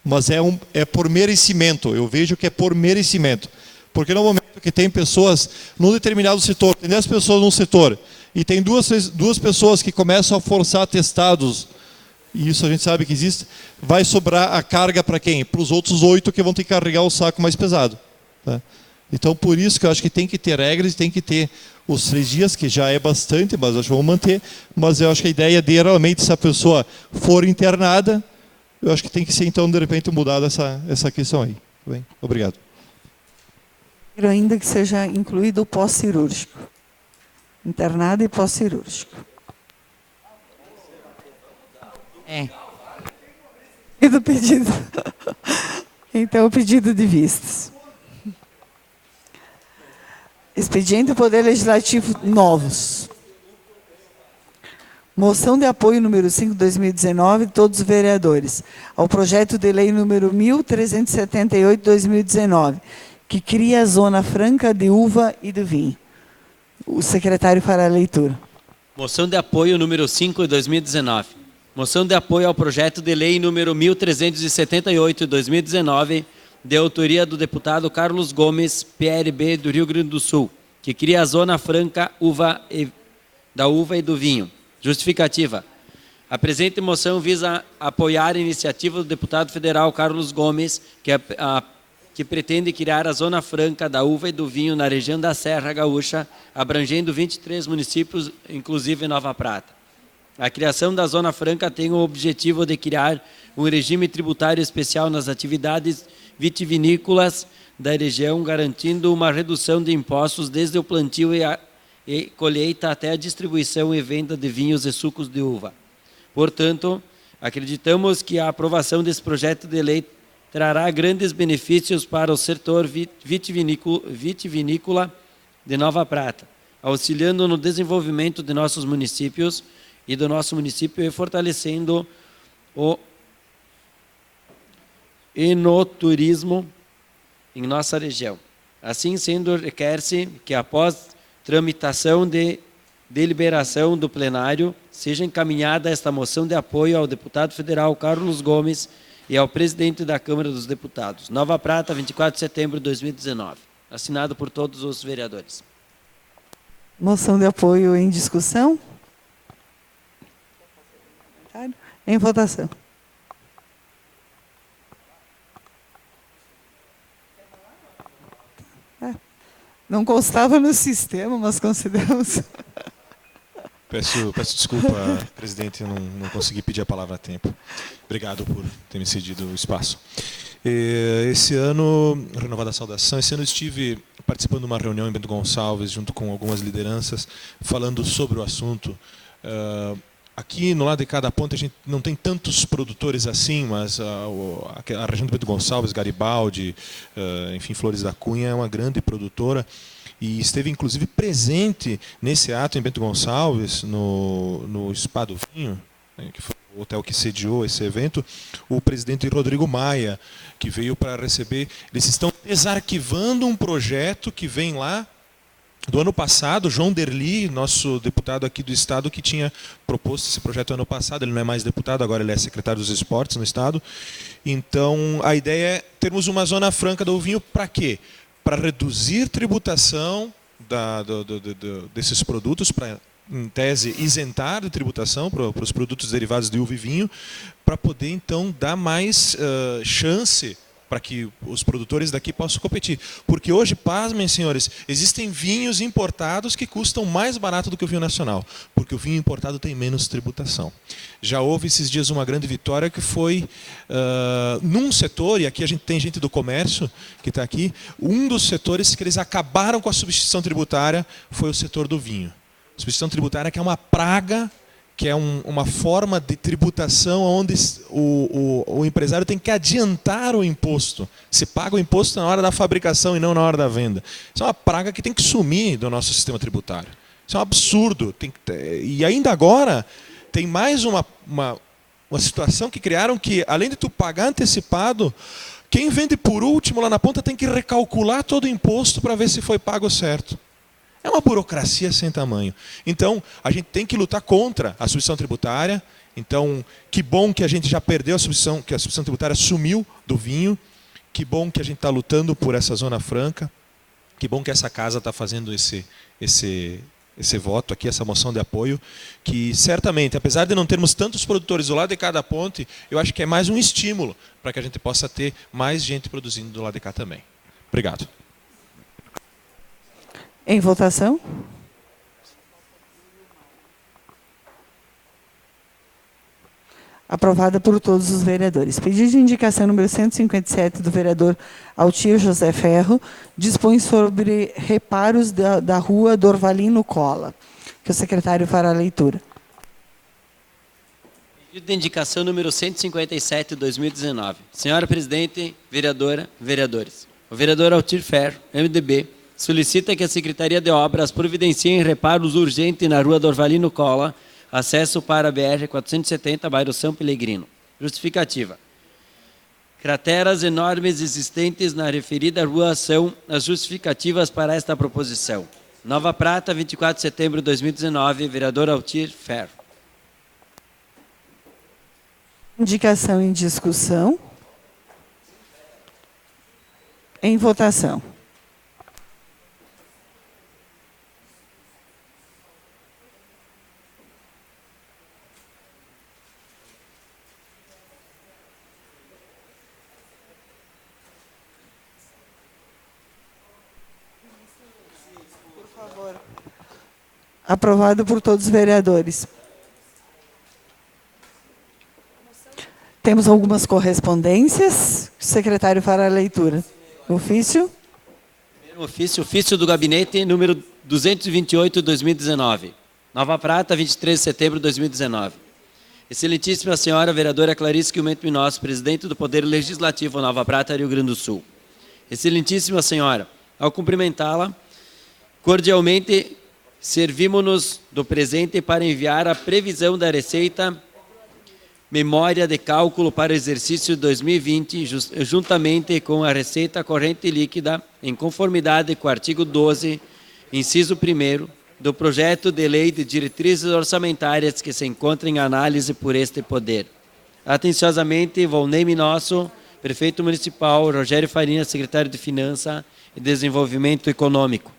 Speaker 7: Mas é por merecimento, eu vejo que é por merecimento. Porque no momento que tem pessoas num determinado setor, tem 10 pessoas num setor, e tem duas pessoas que começam a forçar atestados, e isso a gente sabe que existe, vai sobrar a carga para quem? Para os outros 8 que vão ter que carregar o saco mais pesado. Tá? Então, por isso que eu acho que tem que ter regras, tem que ter os 3 dias, que já é bastante, mas acho que vamos manter. Mas eu acho que a ideia de, realmente, se a pessoa for internada, eu acho que tem que ser, então, de repente, mudada essa questão aí. Tá bem? Obrigado.
Speaker 1: Quero ainda que seja incluído o pós-cirúrgico. Internado e pós-cirúrgico. E do pedido. Então, o pedido de vistas. Expediente do Poder Legislativo novos. Moção de apoio número 5, 2019, de todos os vereadores, ao projeto de lei número 1378, 2019, que cria a Zona Franca de Uva e do Vinho. O secretário fará a leitura.
Speaker 2: Moção de apoio número 5, 2019. Moção de apoio ao projeto de lei número 1378, 2019, de autoria do deputado Carlos Gomes, PRB do Rio Grande do Sul, que cria a Zona Franca da Uva e do Vinho. Justificativa. A presente moção visa apoiar a iniciativa do deputado federal Carlos Gomes, que pretende criar a Zona Franca da Uva e do Vinho na região da Serra Gaúcha, abrangendo 23 municípios, inclusive Nova Prata. A criação da Zona Franca tem o objetivo de criar um regime tributário especial nas atividades vitivinícolas da região, garantindo uma redução de impostos desde o plantio e colheita até a distribuição e venda de vinhos e sucos de uva. Portanto, acreditamos que a aprovação desse projeto de lei trará grandes benefícios para o setor vitivinícola de Nova Prata, auxiliando no desenvolvimento de nossos municípios e do nosso município e fortalecendo o enoturismo em nossa região. Assim sendo, requer-se que após tramitação de deliberação do plenário, seja encaminhada esta moção de apoio ao deputado federal Carlos Gomes e ao presidente da Câmara dos Deputados. Nova Prata, 24 de setembro de 2019. Assinado por todos os vereadores.
Speaker 1: Moção de apoio em discussão? Em votação. Não constava no sistema, mas consideramos.
Speaker 6: Peço desculpa, presidente, eu não consegui pedir a palavra a tempo. Obrigado por ter me cedido o espaço. Esse ano, renovada a saudação, esse ano eu estive participando de uma reunião em Bento Gonçalves, junto com algumas lideranças, falando sobre o assunto. Aqui no lado de cada ponte a gente não tem tantos produtores assim, mas a região do Bento Gonçalves, Garibaldi, enfim, Flores da Cunha é uma grande produtora e esteve inclusive presente nesse ato em Bento Gonçalves, no Spa do Vinho, que foi o hotel que sediou esse evento, o presidente Rodrigo Maia, que veio para receber. Eles estão desarquivando um projeto que vem lá do ano passado, João Derli, nosso deputado aqui do Estado, que tinha proposto esse projeto ano passado. Ele não é mais deputado, agora ele é secretário dos esportes no Estado. Então, a ideia é termos uma zona franca do vinho para quê? Para reduzir tributação desses produtos, para, em tese, isentar de tributação para os produtos derivados de uva e vinho, para poder, então, dar mais chance para que os produtores daqui possam competir. Porque hoje, pasmem, senhores, existem vinhos importados que custam mais barato do que o vinho nacional, porque o vinho importado tem menos tributação. Já houve esses dias uma grande vitória que foi num setor, e aqui a gente tem gente do comércio que está aqui, um dos setores que eles acabaram com a substituição tributária foi o setor do vinho. Substituição tributária que é uma praga, que é uma forma de tributação onde o empresário tem que adiantar o imposto. Se paga o imposto na hora da fabricação e não na hora da venda. Isso é uma praga que tem que sumir do nosso sistema tributário. Isso é um absurdo. E ainda agora, tem mais uma situação que criaram que, além de tu pagar antecipado, quem vende por último lá na ponta tem que recalcular todo o imposto para ver se foi pago certo. É uma burocracia sem tamanho. Então, a gente tem que lutar contra a substituição tributária. Então, que bom que a gente já perdeu a substituição, que a substituição tributária sumiu do vinho. Que bom que a gente está lutando por essa zona franca. Que bom que essa casa está fazendo esse voto aqui, essa moção de apoio. Que certamente, apesar de não termos tantos produtores do lado de cada ponte, eu acho que é mais um estímulo para que a gente possa ter mais gente produzindo do lado de cá também. Obrigado.
Speaker 1: Em votação? Aprovada por todos os vereadores. Pedido de indicação número 157 do vereador Altir José Ferro dispõe sobre reparos da rua Dorvalino Cola, que o secretário fará a leitura.
Speaker 2: Pedido de indicação número 157 de 2019. Senhora presidente, vereadora, vereadores. O vereador Altir Ferro, MDB, solicita que a Secretaria de Obras providencie reparos urgentes na rua Dorvalino Cola, acesso para a BR-470, bairro São Pelegrino. Justificativa. Crateras enormes existentes na referida rua são as justificativas para esta proposição. Nova Prata, 24 de setembro de 2019, vereador Altir Ferro.
Speaker 1: Indicação em discussão. Em votação. Aprovado por todos os vereadores. Temos algumas correspondências. O secretário fará a leitura. Ofício.
Speaker 2: Ofício do gabinete número 228/2019. Nova Prata, 23 de setembro de 2019. Excelentíssima senhora vereadora Clarice Quilmento Minosso, presidente do Poder Legislativo Nova Prata, Rio Grande do Sul. Excelentíssima senhora, ao cumprimentá-la, cordialmente servimos-nos do presente para enviar a previsão da receita memória de cálculo para o exercício de 2020, juntamente com a receita corrente líquida, em conformidade com o artigo 12, inciso 1º, do projeto de lei de diretrizes orçamentárias que se encontra em análise por este poder. Atenciosamente, Volney Minosso, prefeito municipal, Rogério Farinha, secretário de Finanças e Desenvolvimento Econômico.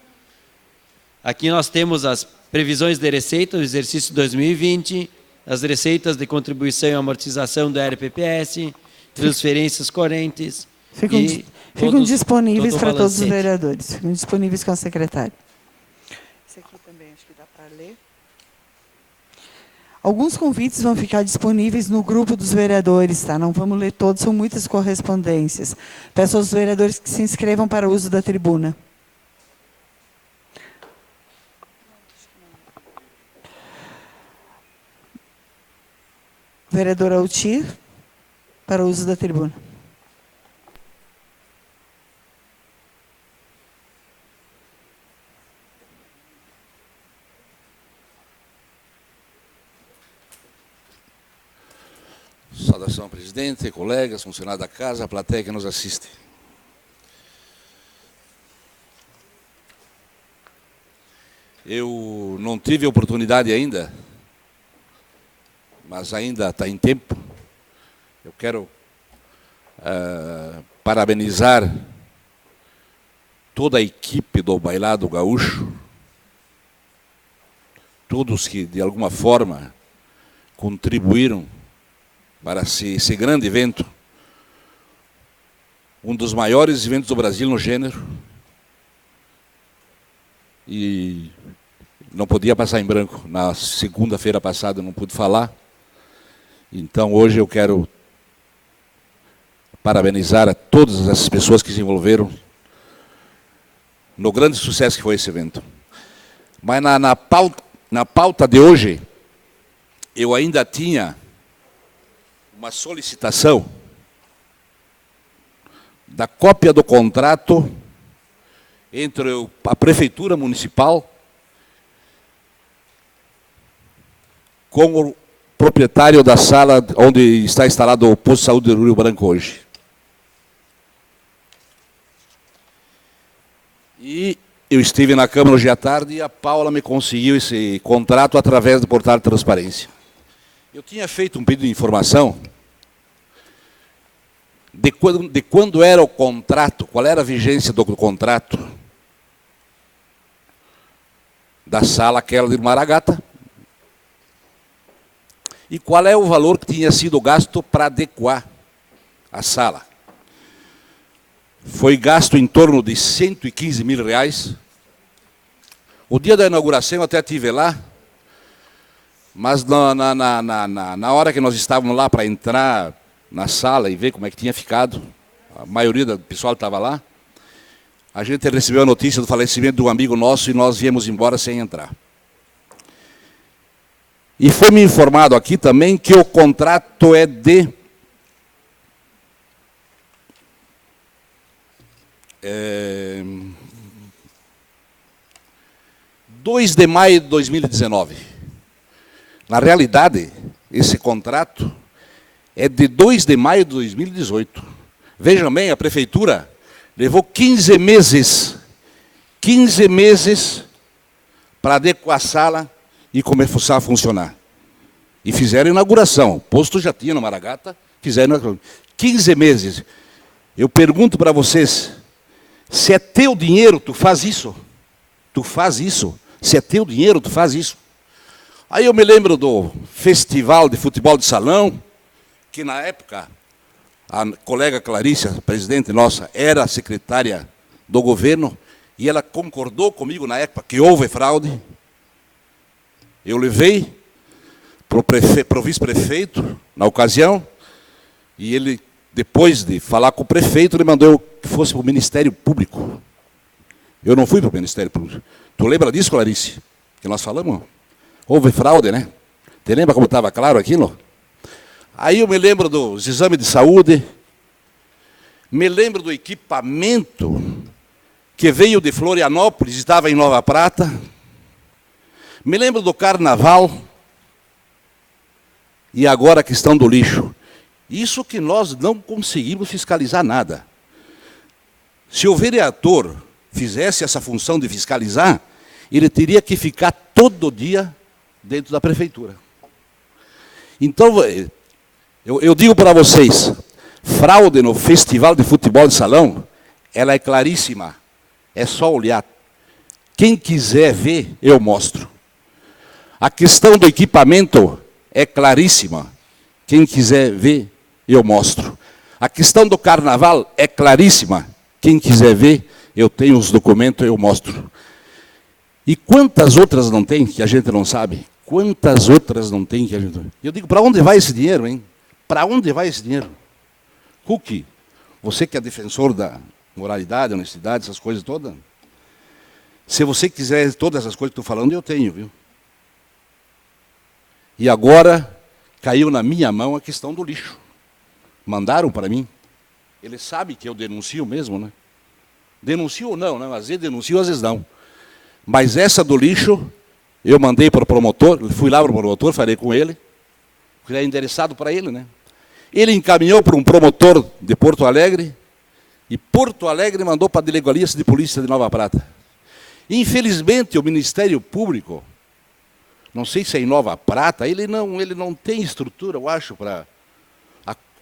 Speaker 2: Aqui nós temos as previsões de receita do exercício 2020, as receitas de contribuição e amortização do RPPS, transferências correntes.
Speaker 1: Ficam disponíveis para todos os vereadores. Ficam disponíveis com a secretária. Esse aqui também acho que dá para ler. Alguns convites vão ficar disponíveis no grupo dos vereadores, tá? Não vamos ler todos, são muitas correspondências. Peço aos vereadores que se inscrevam para o uso da tribuna. Vereador Altir, para o uso da tribuna.
Speaker 10: Saudação, presidente, colegas, funcionários da casa, a plateia que nos assiste. Eu não tive oportunidade ainda, mas ainda está em tempo. Eu quero parabenizar toda a equipe do Bailado Gaúcho, todos que, de alguma forma, contribuíram para esse grande evento, um dos maiores eventos do Brasil no gênero, e não podia passar em branco. Na segunda-feira passada eu não pude falar, então hoje eu quero parabenizar a todas as pessoas que se envolveram no grande sucesso que foi esse evento. Mas na pauta de hoje, eu ainda tinha uma solicitação da cópia do contrato entre a Prefeitura Municipal com o proprietário da sala onde está instalado o posto de saúde do Rio Branco hoje. E eu estive na Câmara hoje à tarde e a Paula me conseguiu esse contrato através do portal de transparência. Eu tinha feito um pedido de informação de quando era o contrato, qual era a vigência do contrato da sala aquela de Maragata e qual é o valor que tinha sido gasto para adequar a sala. Foi gasto em torno de R$115 mil. O dia da inauguração eu até estive lá, mas na hora que nós estávamos lá para entrar na sala e ver como é que tinha ficado, a maioria do pessoal estava lá, a gente recebeu a notícia do falecimento de um amigo nosso e nós viemos embora sem entrar. E foi me informado aqui também que o contrato é de 2 de maio de 2019. Na realidade, esse contrato é de 2 de maio de 2018. Vejam bem, a Prefeitura levou 15 meses para adequar a sala e começar a funcionar. E fizeram a inauguração. O posto já tinha no Maragata, fizeram 15 meses. Eu pergunto para vocês, se é teu dinheiro, tu faz isso? Tu faz isso? Se é teu dinheiro, tu faz isso? Aí eu me lembro do Festival de Futebol de Salão, que na época a colega Clarice, a presidente nossa, era secretária do governo, e ela concordou comigo na época que houve fraude. Eu levei para o vice-prefeito, na ocasião, E ele, depois de falar com o prefeito, ele mandou eu que fosse para o Ministério Público. Eu não fui para o Ministério Público. Tu lembra disso, Clarice? Que nós falamos? Houve fraude, né? Te lembra como estava claro aquilo? Aí eu me lembro dos exames de saúde, me lembro do equipamento que veio de Florianópolis e estava em Nova Prata, me lembro do carnaval, e agora a questão do lixo. Isso que nós não conseguimos fiscalizar nada. Se o vereador fizesse essa função de fiscalizar, ele teria que ficar todo dia dentro da prefeitura. Então, eu digo para vocês, fraude no Festival de Futebol de Salão, ela é claríssima. É só olhar. Quem quiser ver, eu mostro. A questão do equipamento é claríssima. Quem quiser ver, eu mostro. A questão do carnaval é claríssima. Quem quiser ver, eu tenho os documentos, eu mostro. E quantas outras não tem que a gente não sabe? Quantas outras não tem que a gente não... Eu digo, para onde vai esse dinheiro, hein? Para onde vai esse dinheiro? Huck, você que é defensor da moralidade, honestidade, essas coisas todas, se você quiser todas essas coisas que estou falando, eu tenho, viu? E agora caiu na minha mão a questão do lixo. Mandaram para mim. Ele sabe que eu denuncio mesmo, né? Denuncio ou não, né? Às vezes denuncio, às vezes não. Mas essa do lixo, eu mandei para o promotor, fui lá para o promotor, falei com ele, fui endereçado para ele, né? Ele encaminhou para um promotor de Porto Alegre, e Porto Alegre mandou para a Delegacia de Polícia de Nova Prata. Infelizmente, o Ministério Público, não sei se é em Nova Prata, ele não tem estrutura, eu acho, para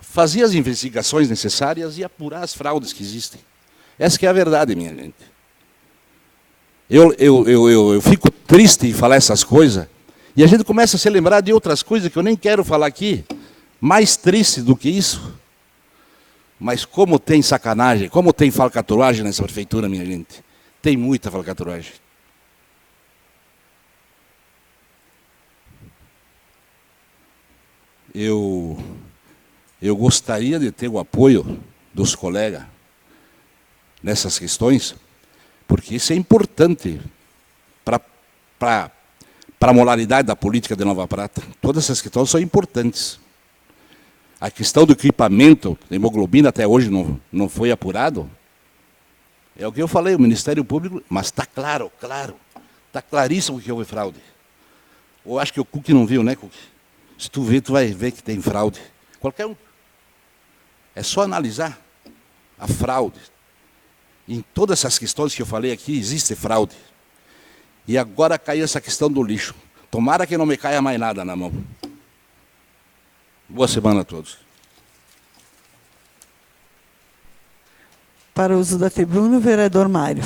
Speaker 10: fazer as investigações necessárias e apurar as fraudes que existem. Essa que é a verdade, minha gente. Eu fico triste em falar essas coisas, e a gente começa a se lembrar de outras coisas que eu nem quero falar aqui, mais triste do que isso. Mas como tem sacanagem, como tem falcatruagem nessa prefeitura, minha gente. Tem muita falcatruagem. Eu gostaria de ter o apoio dos colegas nessas questões, porque isso é importante para a moralidade da política de Nova Prata. Todas essas questões são importantes. A questão do equipamento, da hemoglobina, até hoje não foi apurado. É o que eu falei, o Ministério Público, mas está claro, está claríssimo que houve fraude. Eu acho que o Cook não viu, né, Cook? Se tu ver, tu vai ver que tem fraude. Qualquer um. É só analisar a fraude. Em todas essas questões que eu falei aqui, existe fraude. E agora caiu essa questão do lixo. Tomara que não me caia mais nada na mão. Boa semana a todos.
Speaker 1: Para o uso da tribuna, o vereador Mário.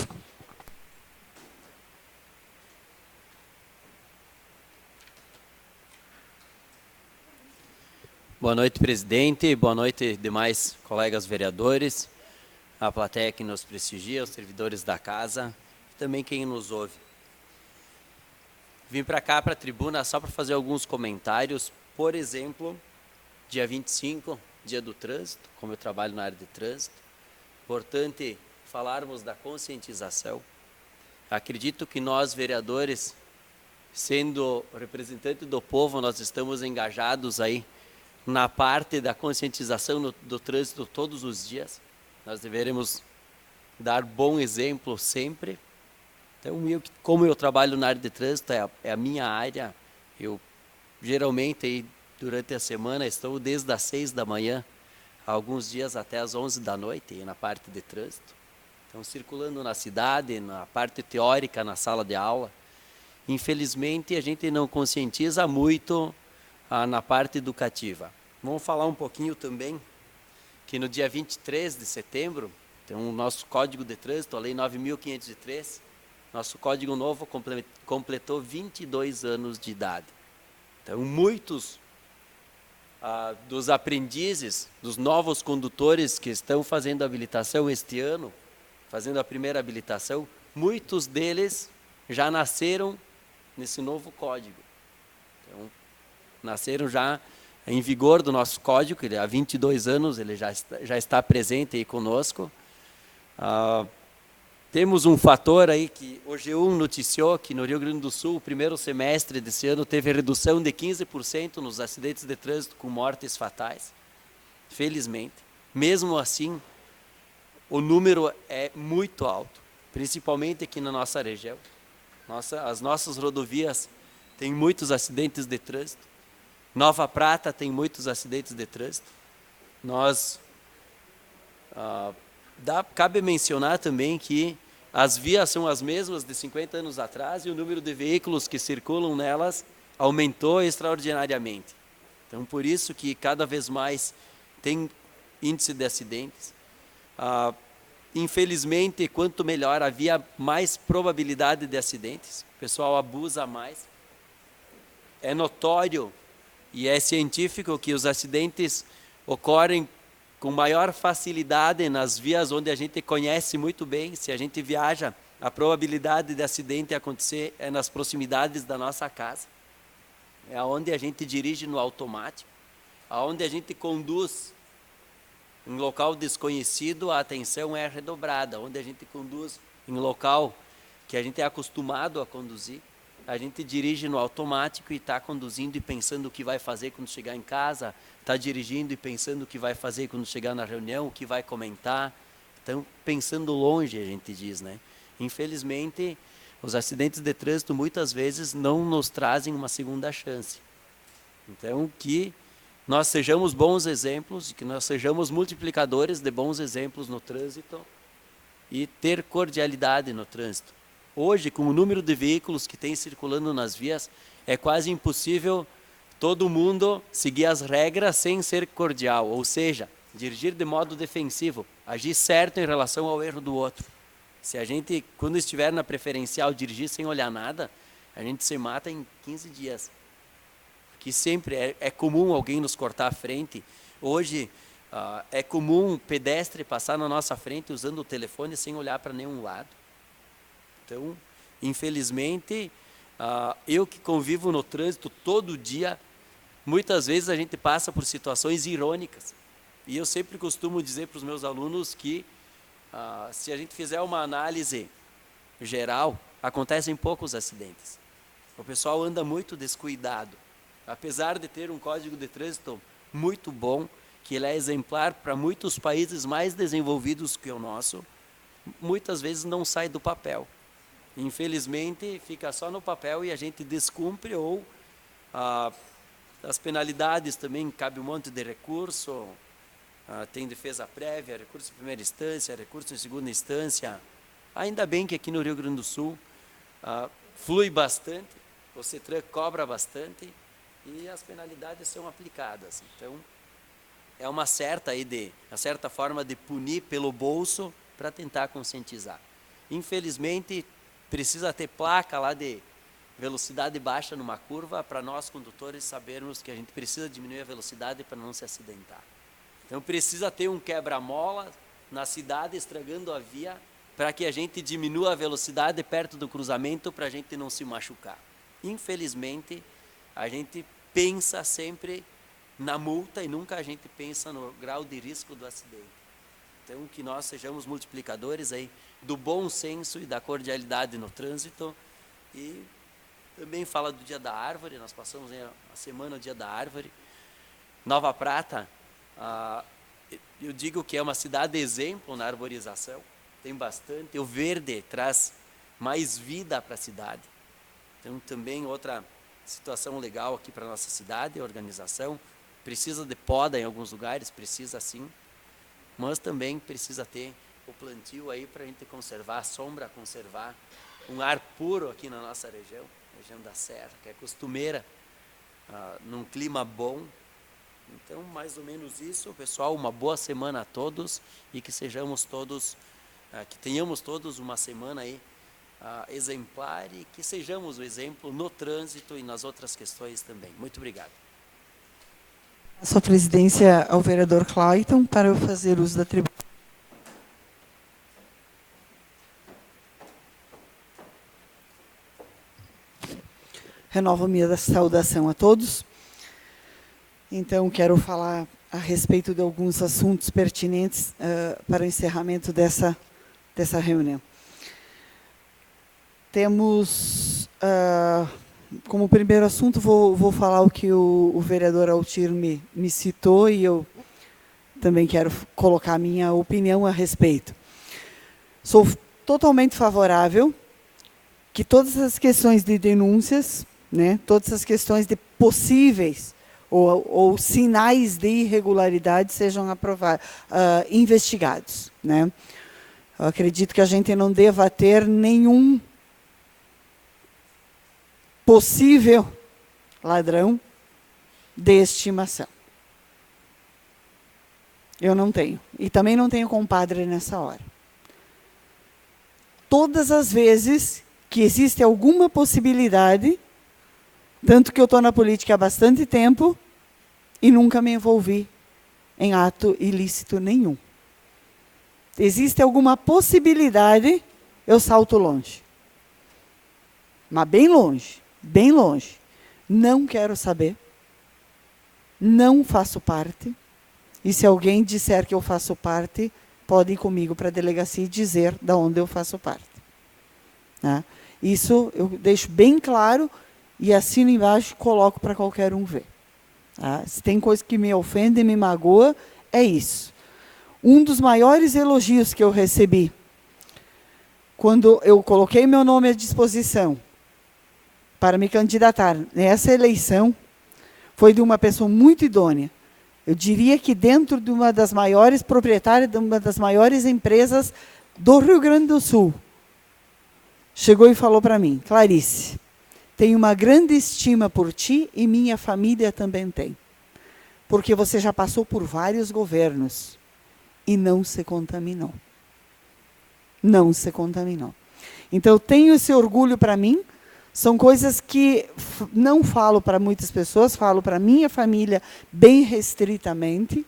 Speaker 11: Boa noite, presidente. Boa noite, demais colegas vereadores, a plateia que nos prestigia, os servidores da casa e também quem nos ouve. Vim para cá, para a tribuna, só para fazer alguns comentários. Por exemplo, dia 25, dia do trânsito, como eu trabalho na área de trânsito, importante falarmos da conscientização. Acredito que nós, vereadores, sendo representante do povo, nós estamos engajados aí na parte da conscientização do trânsito todos os dias. Nós deveremos dar bom exemplo sempre. Então, como eu trabalho na área de trânsito, é a minha área, eu geralmente aí, durante a semana estou desde as 6 da manhã, alguns dias até as 11 da noite, na parte de trânsito. Então, circulando na cidade, na parte teórica, na sala de aula. Infelizmente, a gente não conscientiza muito na parte educativa. Vamos falar um pouquinho também que no dia 23 de setembro, tem o nosso Código de Trânsito, a Lei 9.503, nosso Código Novo completou 22 anos de idade. Então, muitos dos aprendizes, dos novos condutores que estão fazendo a habilitação este ano, fazendo a primeira habilitação, muitos deles já nasceram nesse novo código. Então, nasceram já em vigor do nosso código, há 22 anos ele já está presente aí conosco. Temos um fator aí que o G1 noticiou que no Rio Grande do Sul, o primeiro semestre desse ano, teve redução de 15% nos acidentes de trânsito com mortes fatais. Felizmente. Mesmo assim, o número é muito alto, principalmente aqui na nossa região. As nossas rodovias têm muitos acidentes de trânsito. Nova Prata tem muitos acidentes de trânsito. Cabe mencionar também que as vias são as mesmas de 50 anos atrás e o número de veículos que circulam nelas aumentou extraordinariamente. Então, por isso que cada vez mais tem índice de acidentes. Infelizmente, quanto melhor a via, mais probabilidade de acidentes. O pessoal abusa mais. É notório e é científico que os acidentes ocorrem com maior facilidade nas vias onde a gente conhece muito bem. Se a gente viaja, a probabilidade de acidente acontecer é nas proximidades da nossa casa. É onde a gente dirige no automático, aonde a gente conduz em local desconhecido, a atenção é redobrada. Onde a gente conduz em local que a gente é acostumado a conduzir, a gente dirige no automático e está conduzindo e pensando o que vai fazer quando chegar em casa, está dirigindo e pensando o que vai fazer quando chegar na reunião, o que vai comentar. Então, pensando longe, a gente diz, né? Infelizmente, os acidentes de trânsito muitas vezes não nos trazem uma segunda chance. Então, que nós sejamos bons exemplos, que nós sejamos multiplicadores de bons exemplos no trânsito e ter cordialidade no trânsito. Hoje, com o número de veículos que tem circulando nas vias, é quase impossível todo mundo seguir as regras sem ser cordial, ou seja, dirigir de modo defensivo, agir certo em relação ao erro do outro. Se a gente, quando estiver na preferencial, dirigir sem olhar nada, a gente se mata em 15 dias. Que sempre é comum alguém nos cortar a frente. Hoje é comum um pedestre passar na nossa frente usando o telefone sem olhar para nenhum lado. Então, infelizmente, eu que convivo no trânsito todo dia, muitas vezes a gente passa por situações irônicas. E eu sempre costumo dizer para os meus alunos que se a gente fizer uma análise geral, acontecem poucos acidentes. O pessoal anda muito descuidado. Apesar de ter um código de trânsito muito bom, que ele é exemplar para muitos países mais desenvolvidos que o nosso, muitas vezes não sai do papel. Infelizmente, fica só no papel e a gente descumpre, ou as penalidades também, cabe um monte de recurso, tem defesa prévia, recurso em primeira instância, recurso em segunda instância. Ainda bem que aqui no Rio Grande do Sul flui bastante, o CETRAN cobra bastante e as penalidades são aplicadas. Então, é uma certa forma de punir pelo bolso para tentar conscientizar. Infelizmente, precisa ter placa lá de velocidade baixa numa curva para nós condutores sabermos que a gente precisa diminuir a velocidade para não se acidentar. Então precisa ter um quebra-mola na cidade estragando a via para que a gente diminua a velocidade perto do cruzamento para a gente não se machucar. Infelizmente, a gente pensa sempre na multa e nunca a gente pensa no grau de risco do acidente. Então, que nós sejamos multiplicadores aí do bom senso e da cordialidade no trânsito. E também fala do Dia da Árvore, nós passamos a semana do Dia da Árvore. Nova Prata, eu digo que é uma cidade exemplo na arborização, tem bastante, o verde traz mais vida para a cidade. Então, também outra situação legal aqui para a nossa cidade, a organização. Precisa de poda em alguns lugares, precisa sim, mas também precisa ter o plantio aí para a gente conservar a sombra, conservar um ar puro aqui na nossa região da Serra, que é costumeira, num clima bom. Então, mais ou menos isso, pessoal, uma boa semana a todos e que sejamos todos, que tenhamos todos uma semana aí exemplar e que sejamos o exemplo no trânsito e nas outras questões também. Muito obrigado.
Speaker 1: A sua presidência ao vereador Clayton para eu fazer uso da tribuna. Renovo minha saudação a todos. Então, quero falar a respeito de alguns assuntos pertinentes para o encerramento dessa reunião. Temos, como primeiro assunto, vou falar o que o vereador Altir me citou, e eu também quero colocar a minha opinião a respeito. Sou totalmente favorável que todas as questões de denúncias, né, todas as questões de possíveis ou sinais de irregularidade sejam investigados, né? Eu acredito que a gente não deva ter nenhum possível ladrão de estimação. Eu não tenho. E também não tenho compadre nessa hora. Todas as vezes que existe alguma possibilidade, tanto que eu estou na política há bastante tempo e nunca me envolvi em ato ilícito nenhum. Existe alguma possibilidade, eu salto longe. Mas bem longe, bem longe. Não quero saber. Não faço parte. E se alguém disser que eu faço parte, pode ir comigo para a delegacia e dizer de onde eu faço parte. Né? Isso eu deixo bem claro e assino embaixo e coloco para qualquer um ver. Tá? Se tem coisa que me ofende e me magoa, é isso. Um dos maiores elogios que eu recebi, quando eu coloquei meu nome à disposição para me candidatar nessa eleição, foi de uma pessoa muito idônea. Eu diria que dentro de uma das maiores proprietárias, de uma das maiores empresas do Rio Grande do Sul, chegou e falou para mim: Clarice, tenho uma grande estima por ti e minha família também tem. Porque você já passou por vários governos e não se contaminou. Não se contaminou. Então, eu tenho esse orgulho para mim. São coisas que não falo para muitas pessoas, falo para minha família bem restritamente,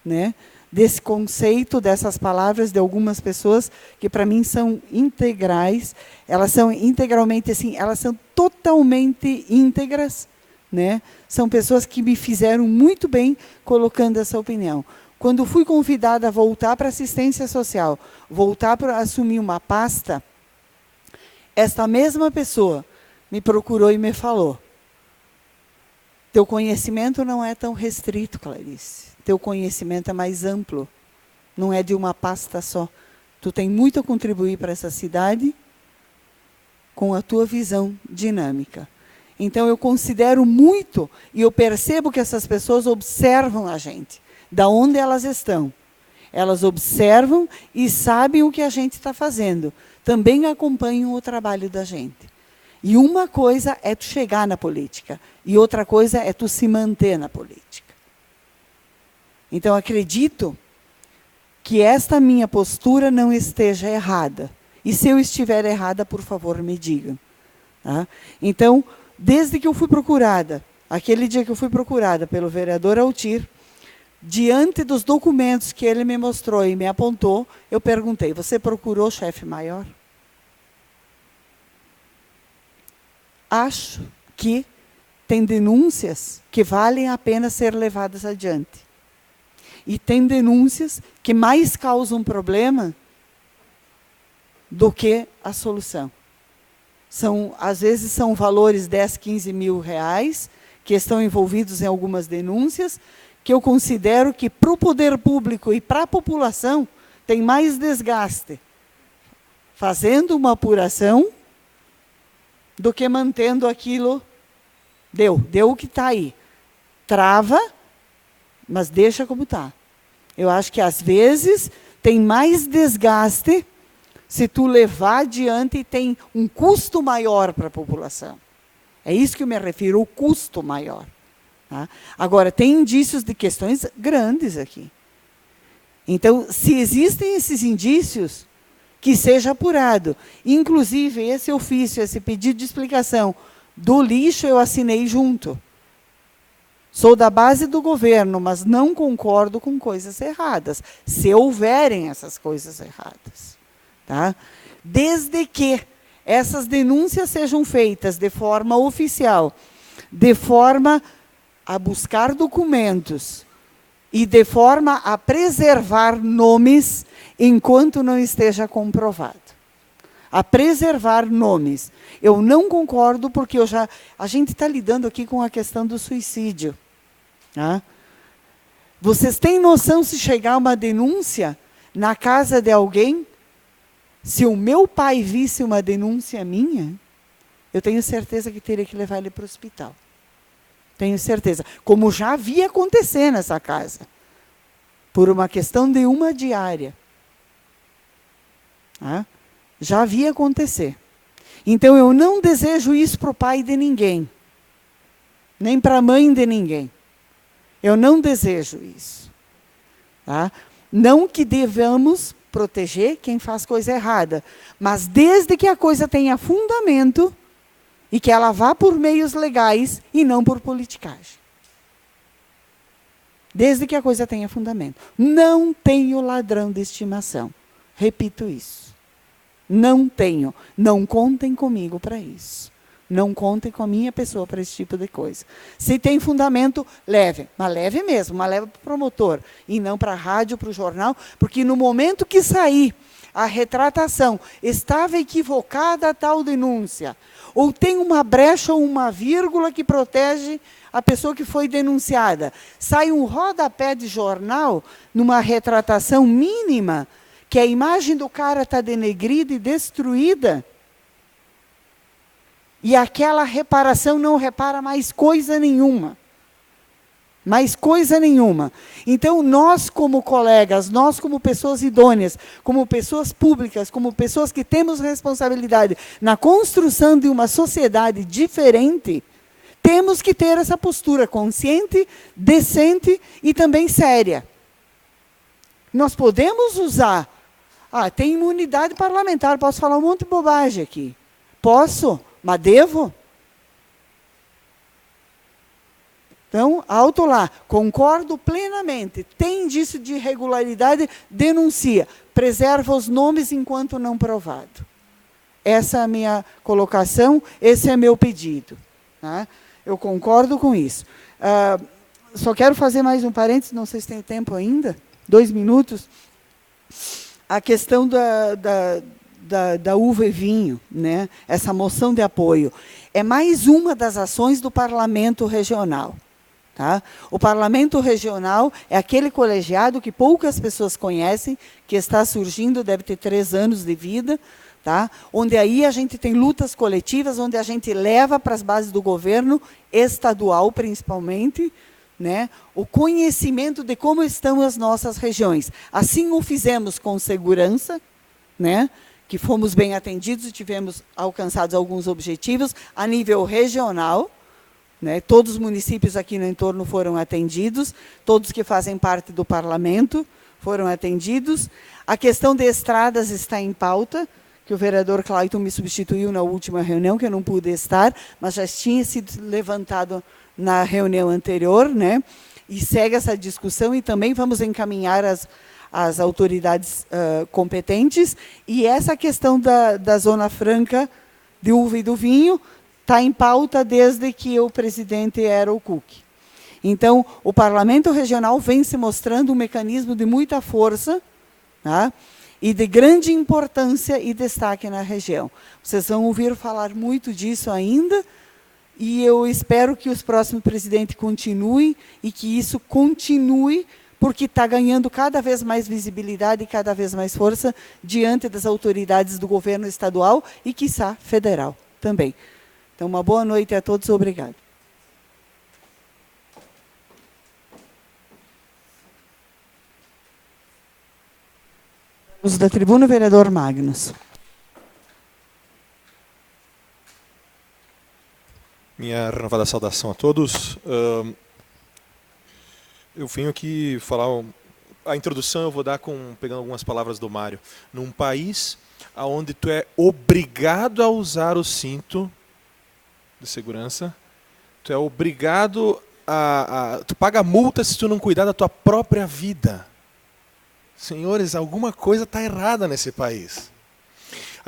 Speaker 1: né? Desse conceito, dessas palavras de algumas pessoas que para mim são integrais, elas são integralmente assim, elas são totalmente íntegras, né? São pessoas que me fizeram muito bem colocando essa opinião. Quando fui convidada a voltar para assistência social, voltar para assumir uma pasta, esta mesma pessoa me procurou e me falou: teu conhecimento não é tão restrito, Clarice. Teu conhecimento é mais amplo. Não é de uma pasta só. Tu tem muito a contribuir para essa cidade com a tua visão dinâmica. Então, eu considero muito, e eu percebo que essas pessoas observam a gente, da onde elas estão. Elas observam e sabem o que a gente está fazendo. Também acompanham o trabalho da gente. E uma coisa é tu chegar na política, e outra coisa é tu se manter na política. Então, acredito que esta minha postura não esteja errada. E se eu estiver errada, por favor, me digam. Tá? Então, desde que eu fui procurada, aquele dia que eu fui procurada pelo vereador Altir, diante dos documentos que ele me mostrou e me apontou, eu perguntei: você procurou o chefe maior? Acho que tem denúncias que valem a pena ser levadas adiante. E tem denúncias que mais causam problema do que a solução. Às vezes são valores 10, 15 mil reais que estão envolvidos em algumas denúncias, que eu considero que para o poder público e para a população tem mais desgaste fazendo uma apuração do que mantendo aquilo. Deu o que está aí. Trava, mas deixa como está. Eu acho que, às vezes, tem mais desgaste se tu levar adiante e tem um custo maior para a população. É isso que eu me refiro, o custo maior. Tá? Agora, tem indícios de questões grandes aqui. Então, se existem esses indícios, que seja apurado. Inclusive, esse ofício, esse pedido de explicação do lixo, eu assinei junto. Sou da base do governo, mas não concordo com coisas erradas, se houverem essas coisas erradas. Tá? Desde que essas denúncias sejam feitas de forma oficial, de forma a buscar documentos e de forma a preservar nomes enquanto não esteja comprovado. A preservar nomes. Eu não concordo porque a gente está lidando aqui com a questão do suicídio. Tá? Vocês têm noção se chegar uma denúncia na casa de alguém, se o meu pai visse uma denúncia minha, eu tenho certeza que teria que levar ele para o hospital. Tenho certeza. Como já havia acontecer nessa casa. Por uma questão de uma diária. Tá? Já havia acontecer. Então, eu não desejo isso para o pai de ninguém. Nem para a mãe de ninguém. Eu não desejo isso. Tá? Não que devamos proteger quem faz coisa errada. Mas desde que a coisa tenha fundamento e que ela vá por meios legais e não por politicagem. Desde que a coisa tenha fundamento. Não tenho ladrão de estimação. Repito isso. Não tenho. Não contem comigo para isso. Não contem com a minha pessoa para esse tipo de coisa. Se tem fundamento, leve. Mas leve mesmo, mas leve para o promotor. E não para a rádio, para o jornal. Porque no momento que sair a retratação, estava equivocada a tal denúncia, ou tem uma brecha ou uma vírgula que protege a pessoa que foi denunciada. Sai um rodapé de jornal, numa retratação mínima, que a imagem do cara está denegrida e destruída, e aquela reparação não repara mais coisa nenhuma. Mais coisa nenhuma. Então, nós como colegas, nós como pessoas idôneas, como pessoas públicas, como pessoas que temos responsabilidade na construção de uma sociedade diferente, temos que ter essa postura consciente, decente e também séria. Nós podemos usar... tem imunidade parlamentar, posso falar um monte de bobagem aqui. Posso, mas devo? Então, alto lá, concordo plenamente, tem indício de irregularidade, denuncia, preserva os nomes enquanto não provado. Essa é a minha colocação, esse é meu pedido. Tá? Eu concordo com isso. Só quero fazer mais um parênteses, não sei se tem tempo ainda, 2 minutos. A questão da uva e vinho, né? Essa moção de apoio, é mais uma das ações do Parlamento Regional. Tá? O Parlamento Regional é aquele colegiado que poucas pessoas conhecem, que está surgindo, deve ter 3 anos de vida, tá? Onde aí a gente tem lutas coletivas, onde a gente leva para as bases do governo, estadual principalmente, né, o conhecimento de como estão as nossas regiões. Assim o fizemos com segurança, né, que fomos bem atendidos e tivemos alcançados alguns objetivos a nível regional. Né, todos os municípios aqui no entorno foram atendidos, todos que fazem parte do parlamento foram atendidos. A questão de estradas está em pauta, que o vereador Clayton me substituiu na última reunião, que eu não pude estar, mas já tinha sido levantado na reunião anterior, né, e segue essa discussão, e também vamos encaminhar as autoridades competentes. E essa questão da Zona Franca de uva e do vinho está em pauta desde que o presidente era o Cook. Então, o Parlamento Regional vem se mostrando um mecanismo de muita força, tá? E de grande importância e destaque na região. Vocês vão ouvir falar muito disso ainda, e eu espero que os próximos presidentes continuem, e que isso continue, porque está ganhando cada vez mais visibilidade e cada vez mais força diante das autoridades do governo estadual e, quiçá, federal também. Então, uma boa noite a todos, obrigado. Os da tribuna, o vereador Magnus.
Speaker 6: Minha renovada saudação a todos. Eu venho aqui falar... A introdução eu vou dar pegando algumas palavras do Mário. Num país onde tu é obrigado a usar o cinto de segurança, tu é obrigado tu paga multa se tu não cuidar da tua própria vida. Senhores, alguma coisa está errada nesse país.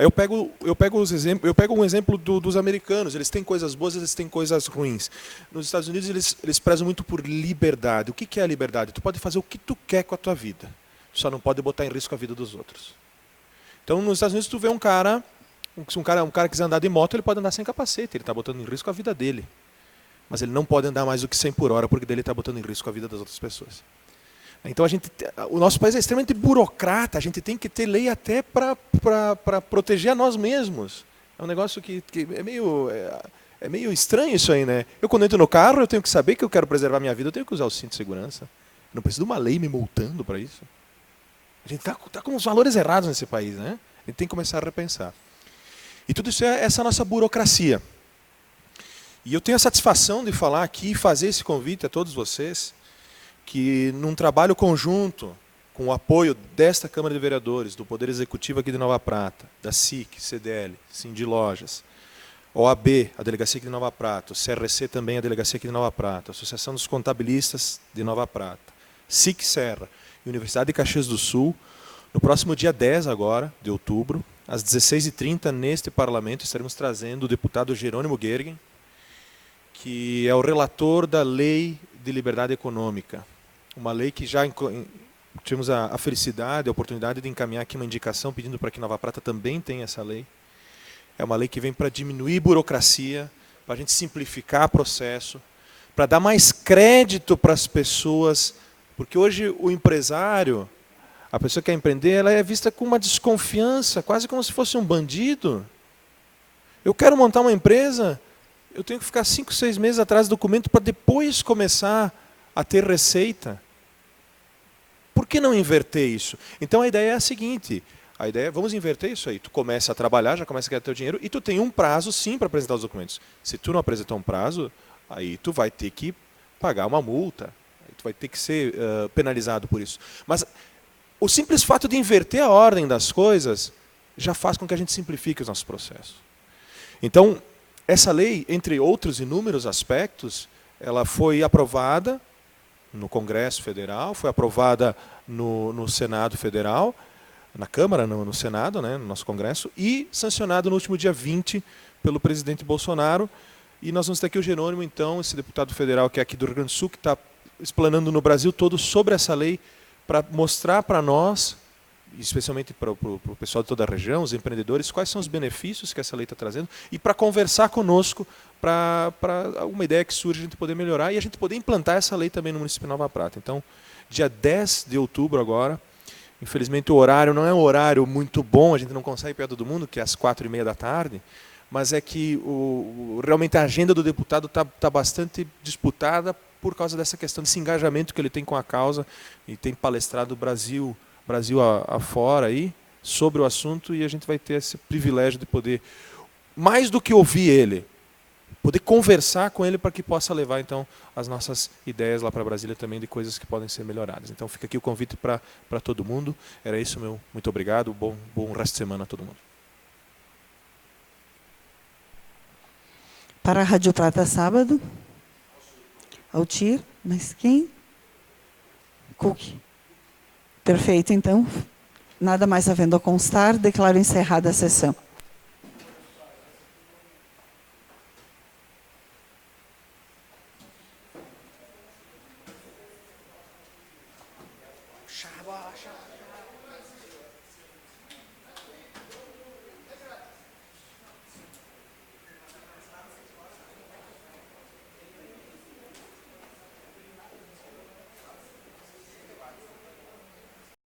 Speaker 6: Aí eu pego um exemplo dos americanos. Eles têm coisas boas, eles têm coisas ruins. Nos Estados Unidos eles prezam muito por liberdade. O que é a liberdade? Tu pode fazer o que tu quer com a tua vida. Tu só não pode botar em risco a vida dos outros. Então nos Estados Unidos tu vê um cara quiser andar de moto, ele pode andar sem capacete. Ele está botando em risco a vida dele. Mas ele não pode andar mais do que 100 por hora, porque dele está botando em risco a vida das outras pessoas. Então o nosso país é extremamente burocrata, a gente tem que ter lei até para proteger a nós mesmos. É um negócio que é meio estranho isso aí, né? Eu quando entro no carro, eu tenho que saber que eu quero preservar minha vida, eu tenho que usar o cinto de segurança. Eu não preciso de uma lei me multando para isso. A gente está com os valores errados nesse país, né? A gente tem que começar a repensar. E tudo isso é essa nossa burocracia. E eu tenho a satisfação de falar aqui e fazer esse convite a todos vocês, que num trabalho conjunto, com o apoio desta Câmara de Vereadores, do Poder Executivo aqui de Nova Prata, da SIC, CDL, Cindy Lojas, OAB, a Delegacia aqui de Nova Prata, o CRC também, a Delegacia aqui de Nova Prata, a Associação dos Contabilistas de Nova Prata, SIC Serra e Universidade de Caxias do Sul, no próximo dia 10 agora, de outubro, às 16h30, neste Parlamento, estaremos trazendo o deputado Jerônimo Gergen, que é o relator da Lei de Liberdade Econômica. Uma lei que já tivemos a felicidade, a oportunidade de encaminhar aqui uma indicação pedindo para que Nova Prata também tenha essa lei. É uma lei que vem para diminuir burocracia, para a gente simplificar o processo, para dar mais crédito para as pessoas, porque hoje o empresário, a pessoa que quer empreender, ela é vista com uma desconfiança, quase como se fosse um bandido. Eu quero montar uma empresa, eu tenho que ficar 5, 6 meses atrás do documento para depois começar a ter receita. Por que não inverter isso? Então a ideia é a seguinte, vamos inverter isso aí. Tu começa a trabalhar, já começa a ganhar teu dinheiro e tu tem um prazo sim para apresentar os documentos. Se tu não apresentar um prazo, aí tu vai ter que pagar uma multa, aí tu vai ter que ser penalizado por isso. Mas o simples fato de inverter a ordem das coisas já faz com que a gente simplifique os nossos processos. Então, essa lei, entre outros inúmeros aspectos, ela foi aprovada no Congresso Federal, foi aprovada no Senado Federal, na Câmara, no Senado, né, no nosso Congresso, e sancionada no último dia 20 pelo presidente Bolsonaro. E nós vamos ter aqui o Jerônimo, então, esse deputado federal que é aqui do Rio Grande do Sul, que está explanando no Brasil todo sobre essa lei, para mostrar para nós, especialmente para o pessoal de toda a região, os empreendedores, quais são os benefícios que essa lei está trazendo, e para conversar conosco, para alguma ideia que surge, a gente poder melhorar, e a gente poder implantar essa lei também no município de Nova Prata. Então, dia 10 de outubro agora, infelizmente o horário não é um horário muito bom, a gente não consegue pegar todo mundo, que é às 4h30 da tarde, mas é que realmente a agenda do deputado está bastante disputada por causa dessa questão desse engajamento que ele tem com a causa e tem palestrado Brasil afora aí sobre o assunto, e a gente vai ter esse privilégio de poder, mais do que ouvir ele, poder conversar com ele para que possa levar então as nossas ideias lá para Brasília também de coisas que podem ser melhoradas. Então fica aqui o convite para todo mundo. Era isso, meu muito obrigado, bom resto de semana a todo mundo.
Speaker 1: Para a Rádio Prata sábado, Altir, mas quem? Cook. Perfeito, então. Nada mais havendo a constar, declaro encerrada a sessão.